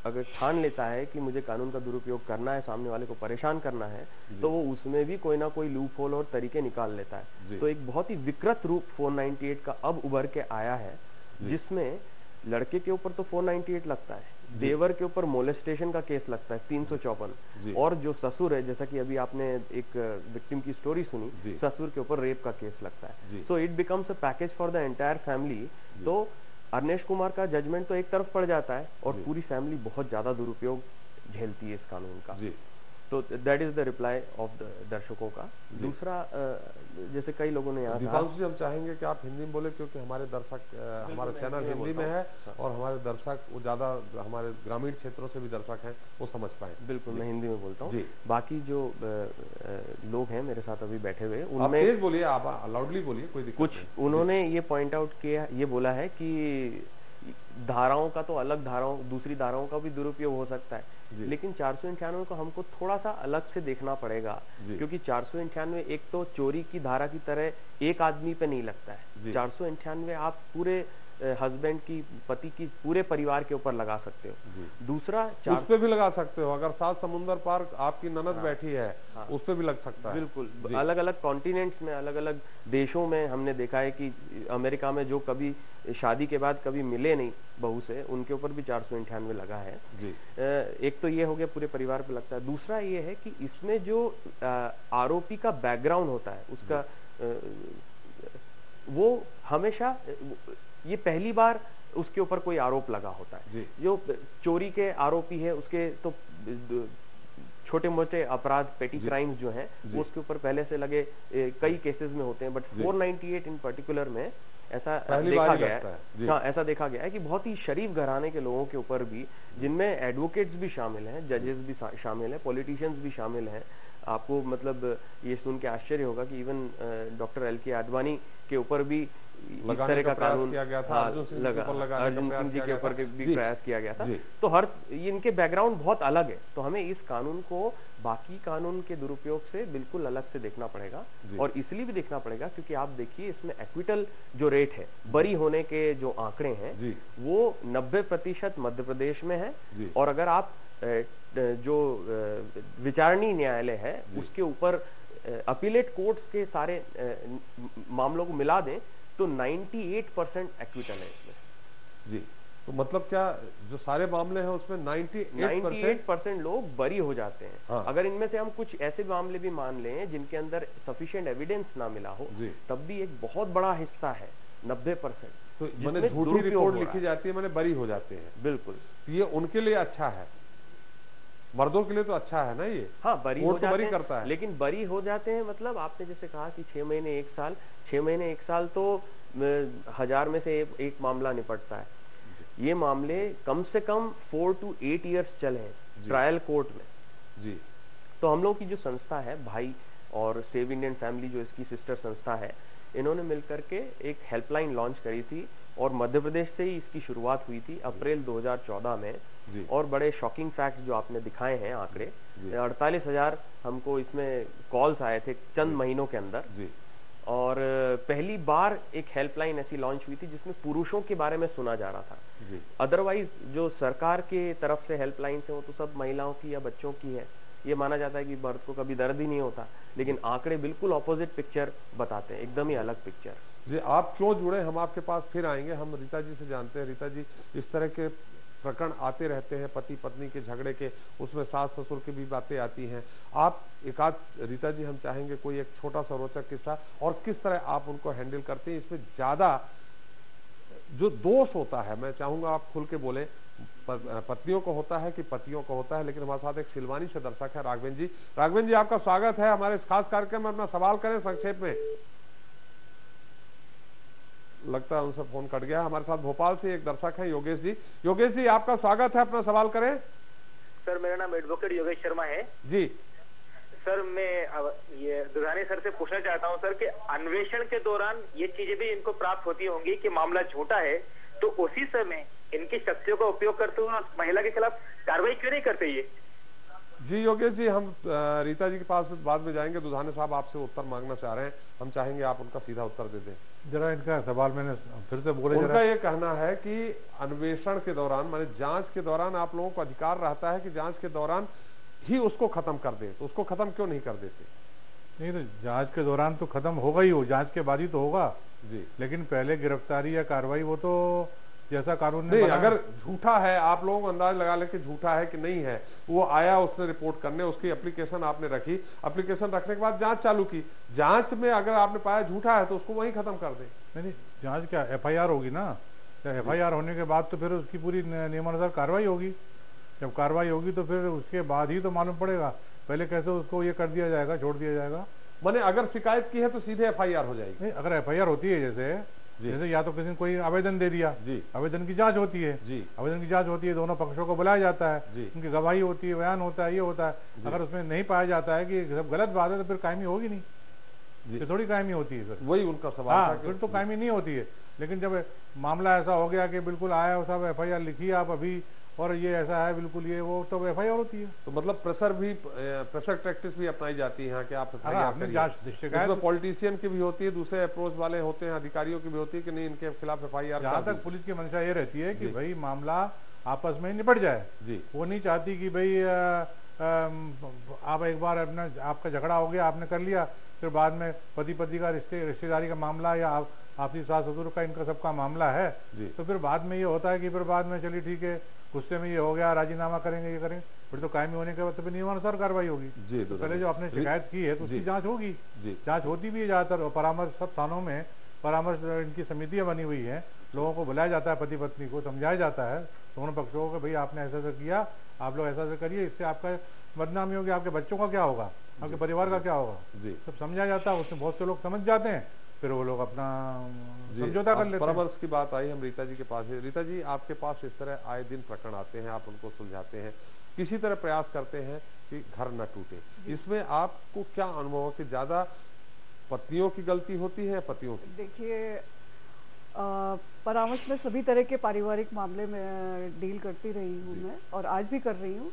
अगर ठान लेता है कि मुझे कानून का दुरुपयोग करना है, सामने वाले को परेशान करना है, तो वो उसमें भी कोई ना कोई लूप होल और तरीके निकाल लेता है। तो एक बहुत ही विकृत रूप 498 का अब उभर के आया है, जिसमें लड़के के ऊपर तो 498 लगता है, देवर के ऊपर मोलेस्टेशन का केस लगता है 354, और जो ससुर है, जैसा कि अभी आपने एक विक्टिम की स्टोरी सुनी, ससुर के ऊपर रेप का केस लगता है। So it becomes a package for the entire family. तो अरनेश कुमार का जजमेंट तो एक तरफ पड़ जाता है और पूरी फैमिली बहुत ज्यादा दुरुपयोग झेलती है इस कानून का। तो that is the reply off the दर्शकों का। दूसरा, जैसे कई लोगों ने यहाँ दीपांशु जी, हम चाहेंगे कि आप हिंदी में बोले, क्योंकि हमारे दर्शक, हमारा चैनल हिंदी में है और हमारे दर्शक वो ज्यादा हमारे ग्रामीण क्षेत्रों से भी दर्शक हैं, वो समझ पाए। बिल्कुल, मैं हिंदी में बोलता हूँ। बाकी जो लोग हैं मेरे साथ अभी बैठे हुए, उनमें तेज बोलिए, आप लाउडली बोलिए, कोई दिक्कत कुछ उन्होंने ये पॉइंट आउट किया, ये बोला है कि धाराओं का तो अलग, दूसरी धाराओं का भी दुरुपयोग हो सकता है, लेकिन 498 को हमको थोड़ा सा अलग से देखना पड़ेगा, क्योंकि 498 एक तो चोरी की धारा की तरह एक आदमी पे नहीं लगता है। 498 आप पूरे हस्बैंड की, पति की, पूरे परिवार के ऊपर लगा सकते हो। दूसरा, उस पे भी लगा सकते हो, अगर 7 समुंदर पार आपकी ननद बैठी है, उस पे भी लग सकता है। बिल्कुल, अलग अलग कॉन्टिनेंट्स में, अलग अलग देशों में हमने देखा है कि अमेरिका में जो कभी शादी के बाद कभी मिले नहीं बहू से, उनके ऊपर भी 498 लगा है। एक तो ये हो गया, पूरे परिवार पे लगता है। दूसरा ये है कि इसमें जो आरोपी का बैकग्राउंड होता है, उसका वो हमेशा, ये पहली बार उसके ऊपर कोई आरोप लगा होता है। जो चोरी के आरोपी है, उसके तो छोटे मोटे अपराध, पेटी क्राइम्स जो हैं, वो उसके ऊपर पहले से लगे कई केसेस में होते हैं, बट 498 इन पर्टिकुलर में ऐसा देखा गया है। हाँ, ऐसा देखा गया है कि बहुत ही शरीफ घराने के लोगों के ऊपर भी, जिनमें एडवोकेट्स भी शामिल हैं, जजेस भी शामिल हैं, पॉलिटिशियंस भी शामिल हैं। आपको मतलब ये सुन के आश्चर्य होगा कि इवन डॉक्टर LK आडवाणी के ऊपर भी इस तरह का कानून किया गया था, अर्जुन सिंह जी के ऊपर भी प्रयास किया गया था। तो हर इनके बैकग्राउंड बहुत अलग है, तो हमें इस कानून को बाकी कानून के दुरुपयोग से बिल्कुल अलग से देखना पड़ेगा। और इसलिए भी देखना पड़ेगा क्योंकि आप देखिए, इसमें एक्विटल जो रेट है, बरी होने के जो आंकड़े हैं, वो 90% मध्य प्रदेश में है, और अगर आप जो विचारणीय न्यायालय है उसके ऊपर अपीलेट कोर्ट्स के सारे मामलों को मिला दें तो 98% एक्विटल है इसमें। जी, तो मतलब क्या, जो सारे मामले हैं उसमें 98% लोग बरी हो जाते हैं। हाँ। अगर इनमें से हम कुछ ऐसे मामले भी मान लें जिनके अंदर सफिशिएंट एविडेंस ना मिला हो, तब भी एक बहुत बड़ा हिस्सा है 90%, तो मैंने झूठी रिपोर्ट लिखी जाती है, मैंने बरी हो जाते हैं। बिल्कुल, ये उनके लिए अच्छा है, मर्दों के लिए तो अच्छा है ना ये। हाँ, बरी हो जाते हैं, करता है। लेकिन बरी हो जाते हैं मतलब आपने जैसे कहा कि 6 महीने 1 साल, 6 महीने 1 साल तो 1000 में से एक मामला निपटता है। ये मामले कम से कम 4 to 8 years चले हैं ट्रायल कोर्ट में। जी, तो हम लोग की जो संस्था है, भाई और सेव इंडियन फैमिली जो इसकी सिस्टर संस्था है, इन्होंने मिलकर के एक हेल्पलाइन लॉन्च करी थी, और मध्य प्रदेश से ही इसकी शुरुआत हुई थी अप्रैल 2014 में। और बड़े शॉकिंग फैक्ट्स जो आपने दिखाए हैं आंकड़े, 48,000 हमको इसमें कॉल्स आए थे चंद महीनों के अंदर। और पहली बार एक हेल्पलाइन ऐसी लॉन्च हुई थी जिसमें पुरुषों के बारे में सुना जा रहा था। अदरवाइज जो सरकार के तरफ से हेल्पलाइन है वो तो सब महिलाओं की या बच्चों की है। ये माना जाता है कि मर्द को कभी दर्द ही नहीं होता, लेकिन आंकड़े बिल्कुल ऑपोजिट पिक्चर बताते हैं, एकदम ही अलग पिक्चर। जी, आप क्यों जुड़े, हम आपके पास फिर आएंगे। हम रीता जी से जानते हैं। रीता जी, इस तरह के प्रकरण आते रहते हैं, पति पत्नी के झगड़े के, उसमें सास ससुर की भी बातें आती हैं। आप एकाध, रीता जी, हम चाहेंगे कोई एक छोटा सा रोचक किस्सा, और किस तरह आप उनको हैंडल करते हैं। इसमें ज्यादा जो दोष होता है, मैं चाहूंगा आप खुल के बोले, पत्नियों को होता है कि पतियों को होता है। लेकिन हमारे साथ एक सिलवानी से दर्शक है, राघवेन जी। राघवेन जी, आपका स्वागत है हमारे इस खास कार्यक्रम में। अपना सवाल करें संक्षेप में। लगता है उनसे फोन कट गया। हमारे साथ भोपाल से एक दर्शक है, योगेश जी। योगेश जी, आपका स्वागत है, अपना सवाल करें। सर, मेरा नाम एडवोकेट योगेश शर्मा है जी। सर, मैं ये दुधानी सर से पूछना चाहता हूं सर कि अन्वेषण के दौरान ये चीजें भी इनको प्राप्त होती होंगी कि मामला झूठा है, तो उसी समय इनकी शक्तियों का उपयोग करते हुए महिला के खिलाफ कार्रवाई क्यों नहीं करते ये? जी योगेश जी, हम रीता जी के पास बाद में जाएंगे। दुधाने साहब आपसे उत्तर मांगना चाह रहे हैं, हम चाहेंगे आप उनका सीधा उत्तर दे दें। जरा इनका सवाल मैंने फिर से बोले। उनका ये कहना है कि अन्वेषण के दौरान, माने जांच के दौरान आप लोगों को अधिकार रहता है कि जांच के दौरान ही उसको खत्म कर दे, तो उसको खत्म क्यों नहीं कर देते? नहीं तो जांच के दौरान तो खत्म होगा ही, हो जांच के बाद ही तो होगा जी, लेकिन पहले गिरफ्तारी या कार्रवाई वो तो जैसा कानून नहीं, अगर झूठा है, आप लोगों को अंदाज लगा ले कि झूठा है कि नहीं है, वो आया उसने रिपोर्ट करने, उसकी एप्लीकेशन आपने रखी, एप्लीकेशन रखने के बाद जांच चालू की, जांच में अगर आपने पाया झूठा है तो उसको वहीं खत्म कर दे। नहीं, जांच क्या, एफआईआर होगी ना, एफआईआर होने के बाद तो फिर उसकी पूरी नियमानुसार कार्रवाई होगी। जब कार्रवाई होगी तो फिर उसके बाद ही तो मालूम पड़ेगा, पहले कैसे उसको ये कर दिया जाएगा, छोड़ दिया जाएगा। माने अगर शिकायत की है तो सीधे एफआईआर हो जाएगी। नहीं, अगर एफआईआर होती है जैसे या तो किसी ने कोई आवेदन दे दिया जी, आवेदन की जांच होती है जी, आवेदन की जांच होती है, दोनों पक्षों को बुलाया जाता है जी, उनकी गवाही होती है, बयान होता है, ये होता है। अगर उसमें नहीं पाया जाता है कि सब गलत बात है तो फिर कायमी होगी नहीं, फिर थोड़ी कायमी होती है। फिर वही उनका सवाल था, फिर तो कायमी नहीं होती है। लेकिन जब मामला ऐसा हो गया कि बिल्कुल आया साहब एफआईआर लिखी आप अभी और ये ऐसा है बिल्कुल ये वो, तो एफआईआर होती है। तो मतलब प्रेशर टैक्टिक्स भी अपनाई जाती है यहाँ के आप शिकायत पॉलिटिशियन की भी होती है, दूसरे अप्रोच वाले होते हैं, अधिकारियों की भी होती है कि नहीं इनके खिलाफ एफआईआर। जहाँ तक पुलिस की मंशा ये रहती है कि भाई मामला आपस में निपट जाए जी, वो नहीं चाहती कि भाई आप एक बार अपना आपका झगड़ा हो गया, आपने कर लिया, फिर बाद में पति पति का रिश्तेदारी का मामला या आपसी सास ससुर का इनका सबका मामला है तो फिर बाद में ये होता है कि फिर बाद में चलिए ठीक है, गुस्से में ये हो गया, राजीनामा करेंगे, ये करेंगे, फिर तो कायमी होने के बाद तो फिर नियमानुसार कार्रवाई होगी जी। तो पहले जो आपने शिकायत की है तो उसकी जांच होगी, जांच होती भी है ज्यादातर। परामर्श सब थानों में परामर्श इनकी समितियां बनी हुई है, लोगों को बुलाया जाता है, पति पत्नी को समझाया जाता है दोनों पक्षों को, भाई आपने ऐसा ऐसा किया, आप लोग ऐसा ऐसा करिए, इससे आपका बदनामी होगी, आपके बच्चों का क्या होगा, आपके परिवार का क्या होगा जी, सब समझाया जाता है। उसमें बहुत से लोग समझ जाते हैं, फिर वो लोग अपना समझौता कर लेते हैं। परामर्श की बात आई, हम रीता जी के पास है। रीता जी, आपके पास इस तरह आए दिन प्रकरण आते हैं, आप उनको सुलझाते हैं, किसी तरह प्रयास करते हैं कि घर न टूटे, इसमें आपको क्या अनुभव है कि ज्यादा पत्नियों की गलती होती है पतियों की? देखिए, परामर्श में सभी तरह के पारिवारिक मामले में डील करती रही हूँ मैं, और आज भी कर रही हूँ,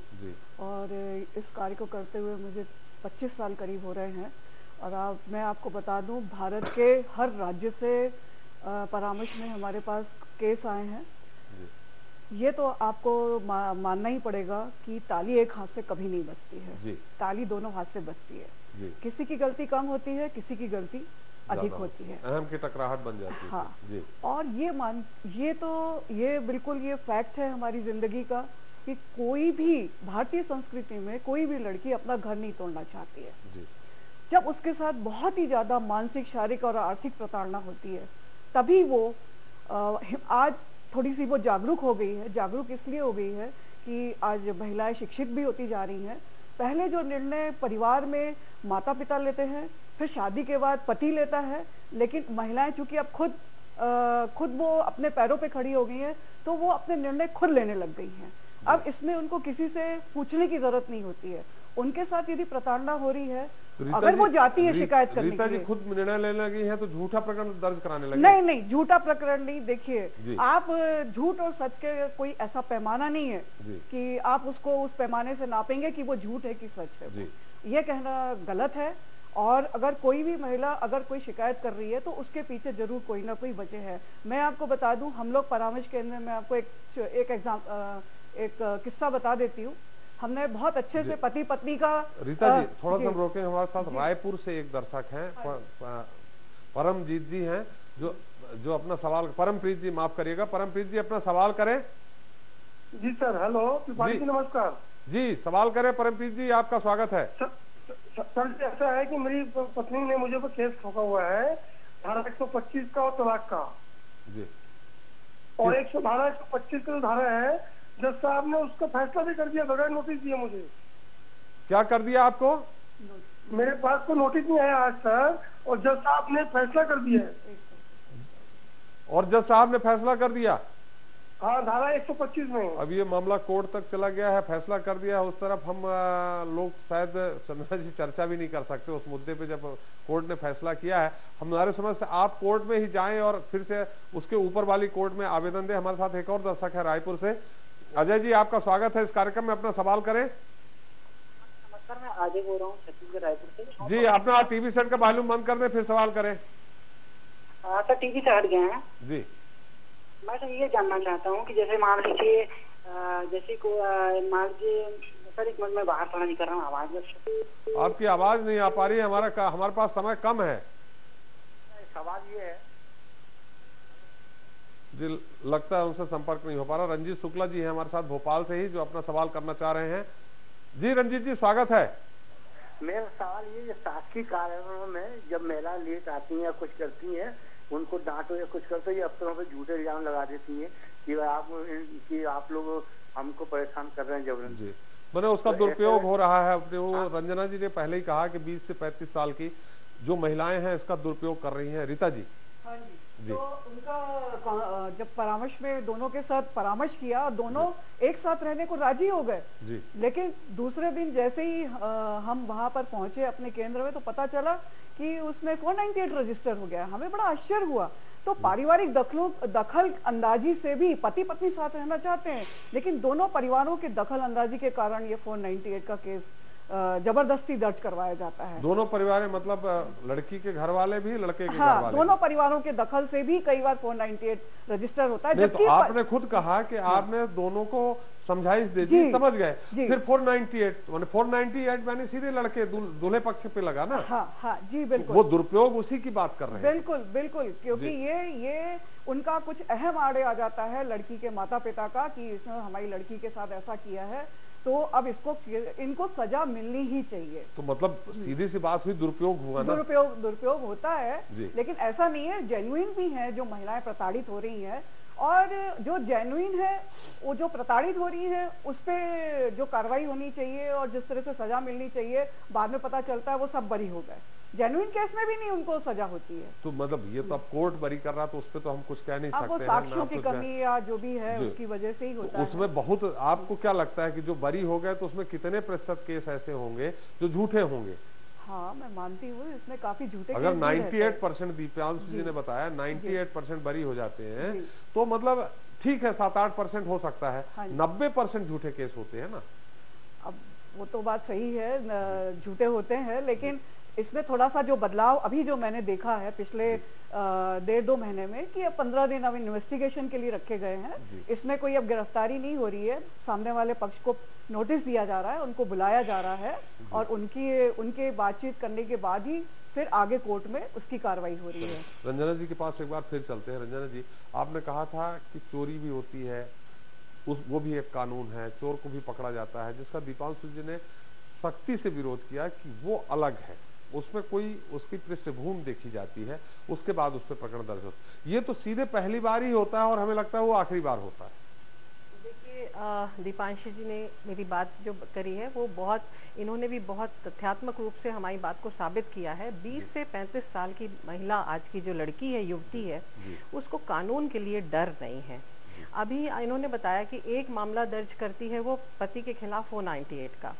और इस कार्य को करते हुए मुझे 25 साल करीब हो रहे हैं। और मैं आपको बता दूं, भारत के हर राज्य से परामर्श में हमारे पास केस आए हैं। ये तो आपको मानना ही पड़ेगा कि ताली एक हाथ से कभी नहीं बजती है, ताली दोनों हाथ से बजती है। किसी की गलती कम होती है, किसी की गलती अधिक होती है, अहम की टकराहट बन जाती है। हाँ जी। और ये बिल्कुल ये फैक्ट है हमारी जिंदगी का कि कोई भी भारतीय संस्कृति में कोई भी लड़की अपना घर नहीं तोड़ना चाहती है जी। जब उसके साथ बहुत ही ज्यादा मानसिक, शारीरिक और आर्थिक प्रताड़ना होती है, तभी वो आज थोड़ी सी वो जागरूक हो गई है। जागरूक इसलिए हो गई है कि आज महिलाएं शिक्षित भी होती जा रही हैं। पहले जो निर्णय परिवार में माता पिता लेते हैं, फिर शादी के बाद पति लेता है, लेकिन महिलाएं चूंकि अब खुद वो अपने पैरों पे खड़ी हो गई हैं, तो वो अपने निर्णय खुद लेने लग गई हैं। अब इसमें उनको किसी से पूछने की जरूरत नहीं होती है। उनके साथ यदि प्रताड़ना हो रही है, अगर वो जाती है शिकायत करने के लिए, रीता जी खुद निर्णय लेने लगी है तो झूठा प्रकरण दर्ज कराने लगी? नहीं, झूठा प्रकरण नहीं। देखिए, आप झूठ और सच के कोई ऐसा पैमाना नहीं है कि आप उसको उस पैमाने से नापेंगे कि वो झूठ है कि सच है। ये कहना गलत है। और अगर कोई भी महिला अगर कोई शिकायत कर रही है तो उसके पीछे जरूर कोई ना कोई वजह है। मैं आपको बता दूं, हम लोग परामर्श केंद्र में आपको एक किस्सा बता देती हूँ। हमने बहुत अच्छे से पति पत्नी का। रीता जी थोड़ा सा रोके, हमारे साथ रायपुर से एक दर्शक हैं, परमजीत जी हैं, जो अपना सवाल, परमप्रीत जी माफ करिएगा, परमप्रीत जी अपना सवाल करें। जी सर, हेलो जी, नमस्कार जी, सवाल करें परमप्रीत जी, आपका स्वागत है। सर जी, ऐसा है कि मेरी पत्नी ने मुझे पर केस ठोका हुआ है, धारा 125 का और तलाक का जी, और 125 का जो धारा है, जज साहब ने उसका फैसला भी कर दिया, बगैर नोटिस दिया मुझे। क्या कर दिया आपको? मेरे पास कोई नोटिस नहीं आया आज सर, और जज साहब ने फैसला कर दिया है। और जज साहब ने फैसला कर दिया? हाँ, धारा 125 में। अब ये मामला कोर्ट तक चला गया है, फैसला कर दिया है। उस तरफ हम लोग शायद चंद्रा जी चर्चा भी नहीं कर सकते उस मुद्दे पे। जब कोर्ट ने फैसला किया है, हमारे समझ से आप कोर्ट में ही जाएं और फिर से उसके ऊपर वाली कोर्ट में आवेदन दें। हमारे साथ एक और दर्शक है रायपुर से, अजय जी, आपका स्वागत है इस कार्यक्रम में, अपना सवाल करें। सर मैं आगे बोल रहा हूँ छत्तीसगढ़ रायपुर से। जी, अपना टीवी सेट का वॉल्यूम बंद कर दें, फिर सवाल करें। सर टीवी से हट गए हैं जी। मैं सर ये जानना चाहता हूँ कि जैसे मान लीजिए जैसे को मान लीजिए सर, एक मिनट में बाहर थोड़ा निकल रहा हूँ, आवाज आपकी आवाज नहीं आ पा रही है। हमारे पास समय कम है। सवाल ये है जी, लगता है उनसे संपर्क नहीं हो पा रहा। रंजीत शुक्ला जी हैं हमारे साथ भोपाल से ही, जो अपना सवाल करना चाह रहे हैं। जी रंजीत जी, स्वागत है। मेरा सवाल ये, शासकीय कार्यालयों में जब महिला लेट आती हैं या कुछ करती हैं, उनको डांटो या कुछ करते, ये अफसरों पे झूठे इल्जाम लगा देती हैं कि आप लोग हमको परेशान कर रहे हैं जबरन। जी, मैंने उसका दुरुपयोग हो रहा है। वो रंजना जी ने पहले ही कहा कि 20 से 35 साल की जो महिलाएं हैं इसका दुरुपयोग कर रही हैं। रीता जी। हाँ जी। तो उनका जब परामर्श में दोनों के साथ परामर्श किया, दोनों एक साथ रहने को राजी हो गए। जी। लेकिन दूसरे दिन जैसे ही हम वहां पर पहुंचे अपने केंद्र में, तो पता चला कि उसमें 498 रजिस्टर हो गया। हमें बड़ा आश्चर्य हुआ। तो पारिवारिक दखल अंदाजी से भी पति पत्नी साथ रहना चाहते हैं, लेकिन दोनों परिवारों के दखल अंदाजी के कारण ये 498 का केस जबरदस्ती दर्ज करवाया जाता है। दोनों परिवार मतलब लड़की के घर वाले भी, लड़के के हाँ, घर वाले दोनों परिवारों के दखल से भी कई बार 498 रजिस्टर होता है। तो आपने खुद कहा कि आपने दोनों को समझाइश दे दी, समझ गए, फिर 498 मैंने सीधे लड़के दूल्हे पक्ष पे लगा ना। हाँ हाँ जी बिल्कुल, वो दुरुपयोग उसी की बात कर रहे हैं। बिल्कुल बिल्कुल, क्योंकि ये उनका कुछ अहम आड़े आ जाता है लड़की के माता पिता का कि इसने हमारी लड़की के साथ ऐसा किया है, तो अब इनको सजा मिलनी ही चाहिए। तो मतलब सीधी सी बात हुई, दुरुपयोग हुआ ना। दुरुपयोग होता है, लेकिन ऐसा नहीं है। जेन्युइन भी है जो महिलाएं प्रताड़ित हो रही हैं, और जो जेन्युइन है वो जो प्रताड़ित हो रही है उस पे जो कार्रवाई होनी चाहिए और जिस तरह से सजा मिलनी चाहिए, बाद में पता चलता है वो सब बरी हो गए। जेन्युइन केस में भी नहीं उनको सजा होती है। तो मतलब ये तो अब कोर्ट बरी कर रहा, तो उस पर तो हम कुछ कह नहीं सकते। वो साक्ष्यों की कमी या जो भी है उसकी वजह से ही होता है। उसमें बहुत, आपको क्या लगता है कि जो बरी हो गए तो उसमें कितने प्रतिशत केस ऐसे होंगे जो झूठे होंगे? हाँ, मैं मानती हूँ इसमें काफी झूठे। अगर 98% दीपांशु जी ने बताया 98% बरी हो जाते हैं, तो मतलब ठीक है 7-8% हो सकता है, 90% झूठे केस होते हैं ना। अब वो तो बात सही है, झूठे होते हैं, लेकिन इसमें थोड़ा सा जो बदलाव अभी जो मैंने देखा है पिछले 1.5-2 महीने में, कि अब 15 दिन अब इन्वेस्टिगेशन के लिए रखे गए हैं। इसमें कोई अब गिरफ्तारी नहीं हो रही है, सामने वाले पक्ष को नोटिस दिया जा रहा है, उनको बुलाया जा रहा है, और उनके बातचीत करने के बाद ही फिर आगे कोर्ट में उसकी कार्रवाई हो रही है। रंजना जी के पास एक बार फिर चलते हैं। रंजना जी, आपने कहा था कि चोरी भी होती है, वो भी एक कानून है, चोर को भी पकड़ा जाता है, जिसका दीपांशु जी ने सख्ती से विरोध किया कि वो अलग है, उसमें कोई उसकी पृष्ठभूमि देखी जाती है, उसके बाद उस पर प्रकरण दर्ज होता है। ये तो सीधे पहली बार ही होता है और हमें लगता है वो आखिरी बार होता है। देखिए, दीपांशु जी ने मेरी बात जो करी है वो इन्होंने भी बहुत तथ्यात्मक रूप से हमारी बात को साबित किया है। 20 से 35 साल की महिला, आज की जो लड़की है, युवती है, उसको कानून के लिए डर नहीं है। अभी इन्होंने बताया कि एक मामला दर्ज करती है वो पति के खिलाफ 498 का,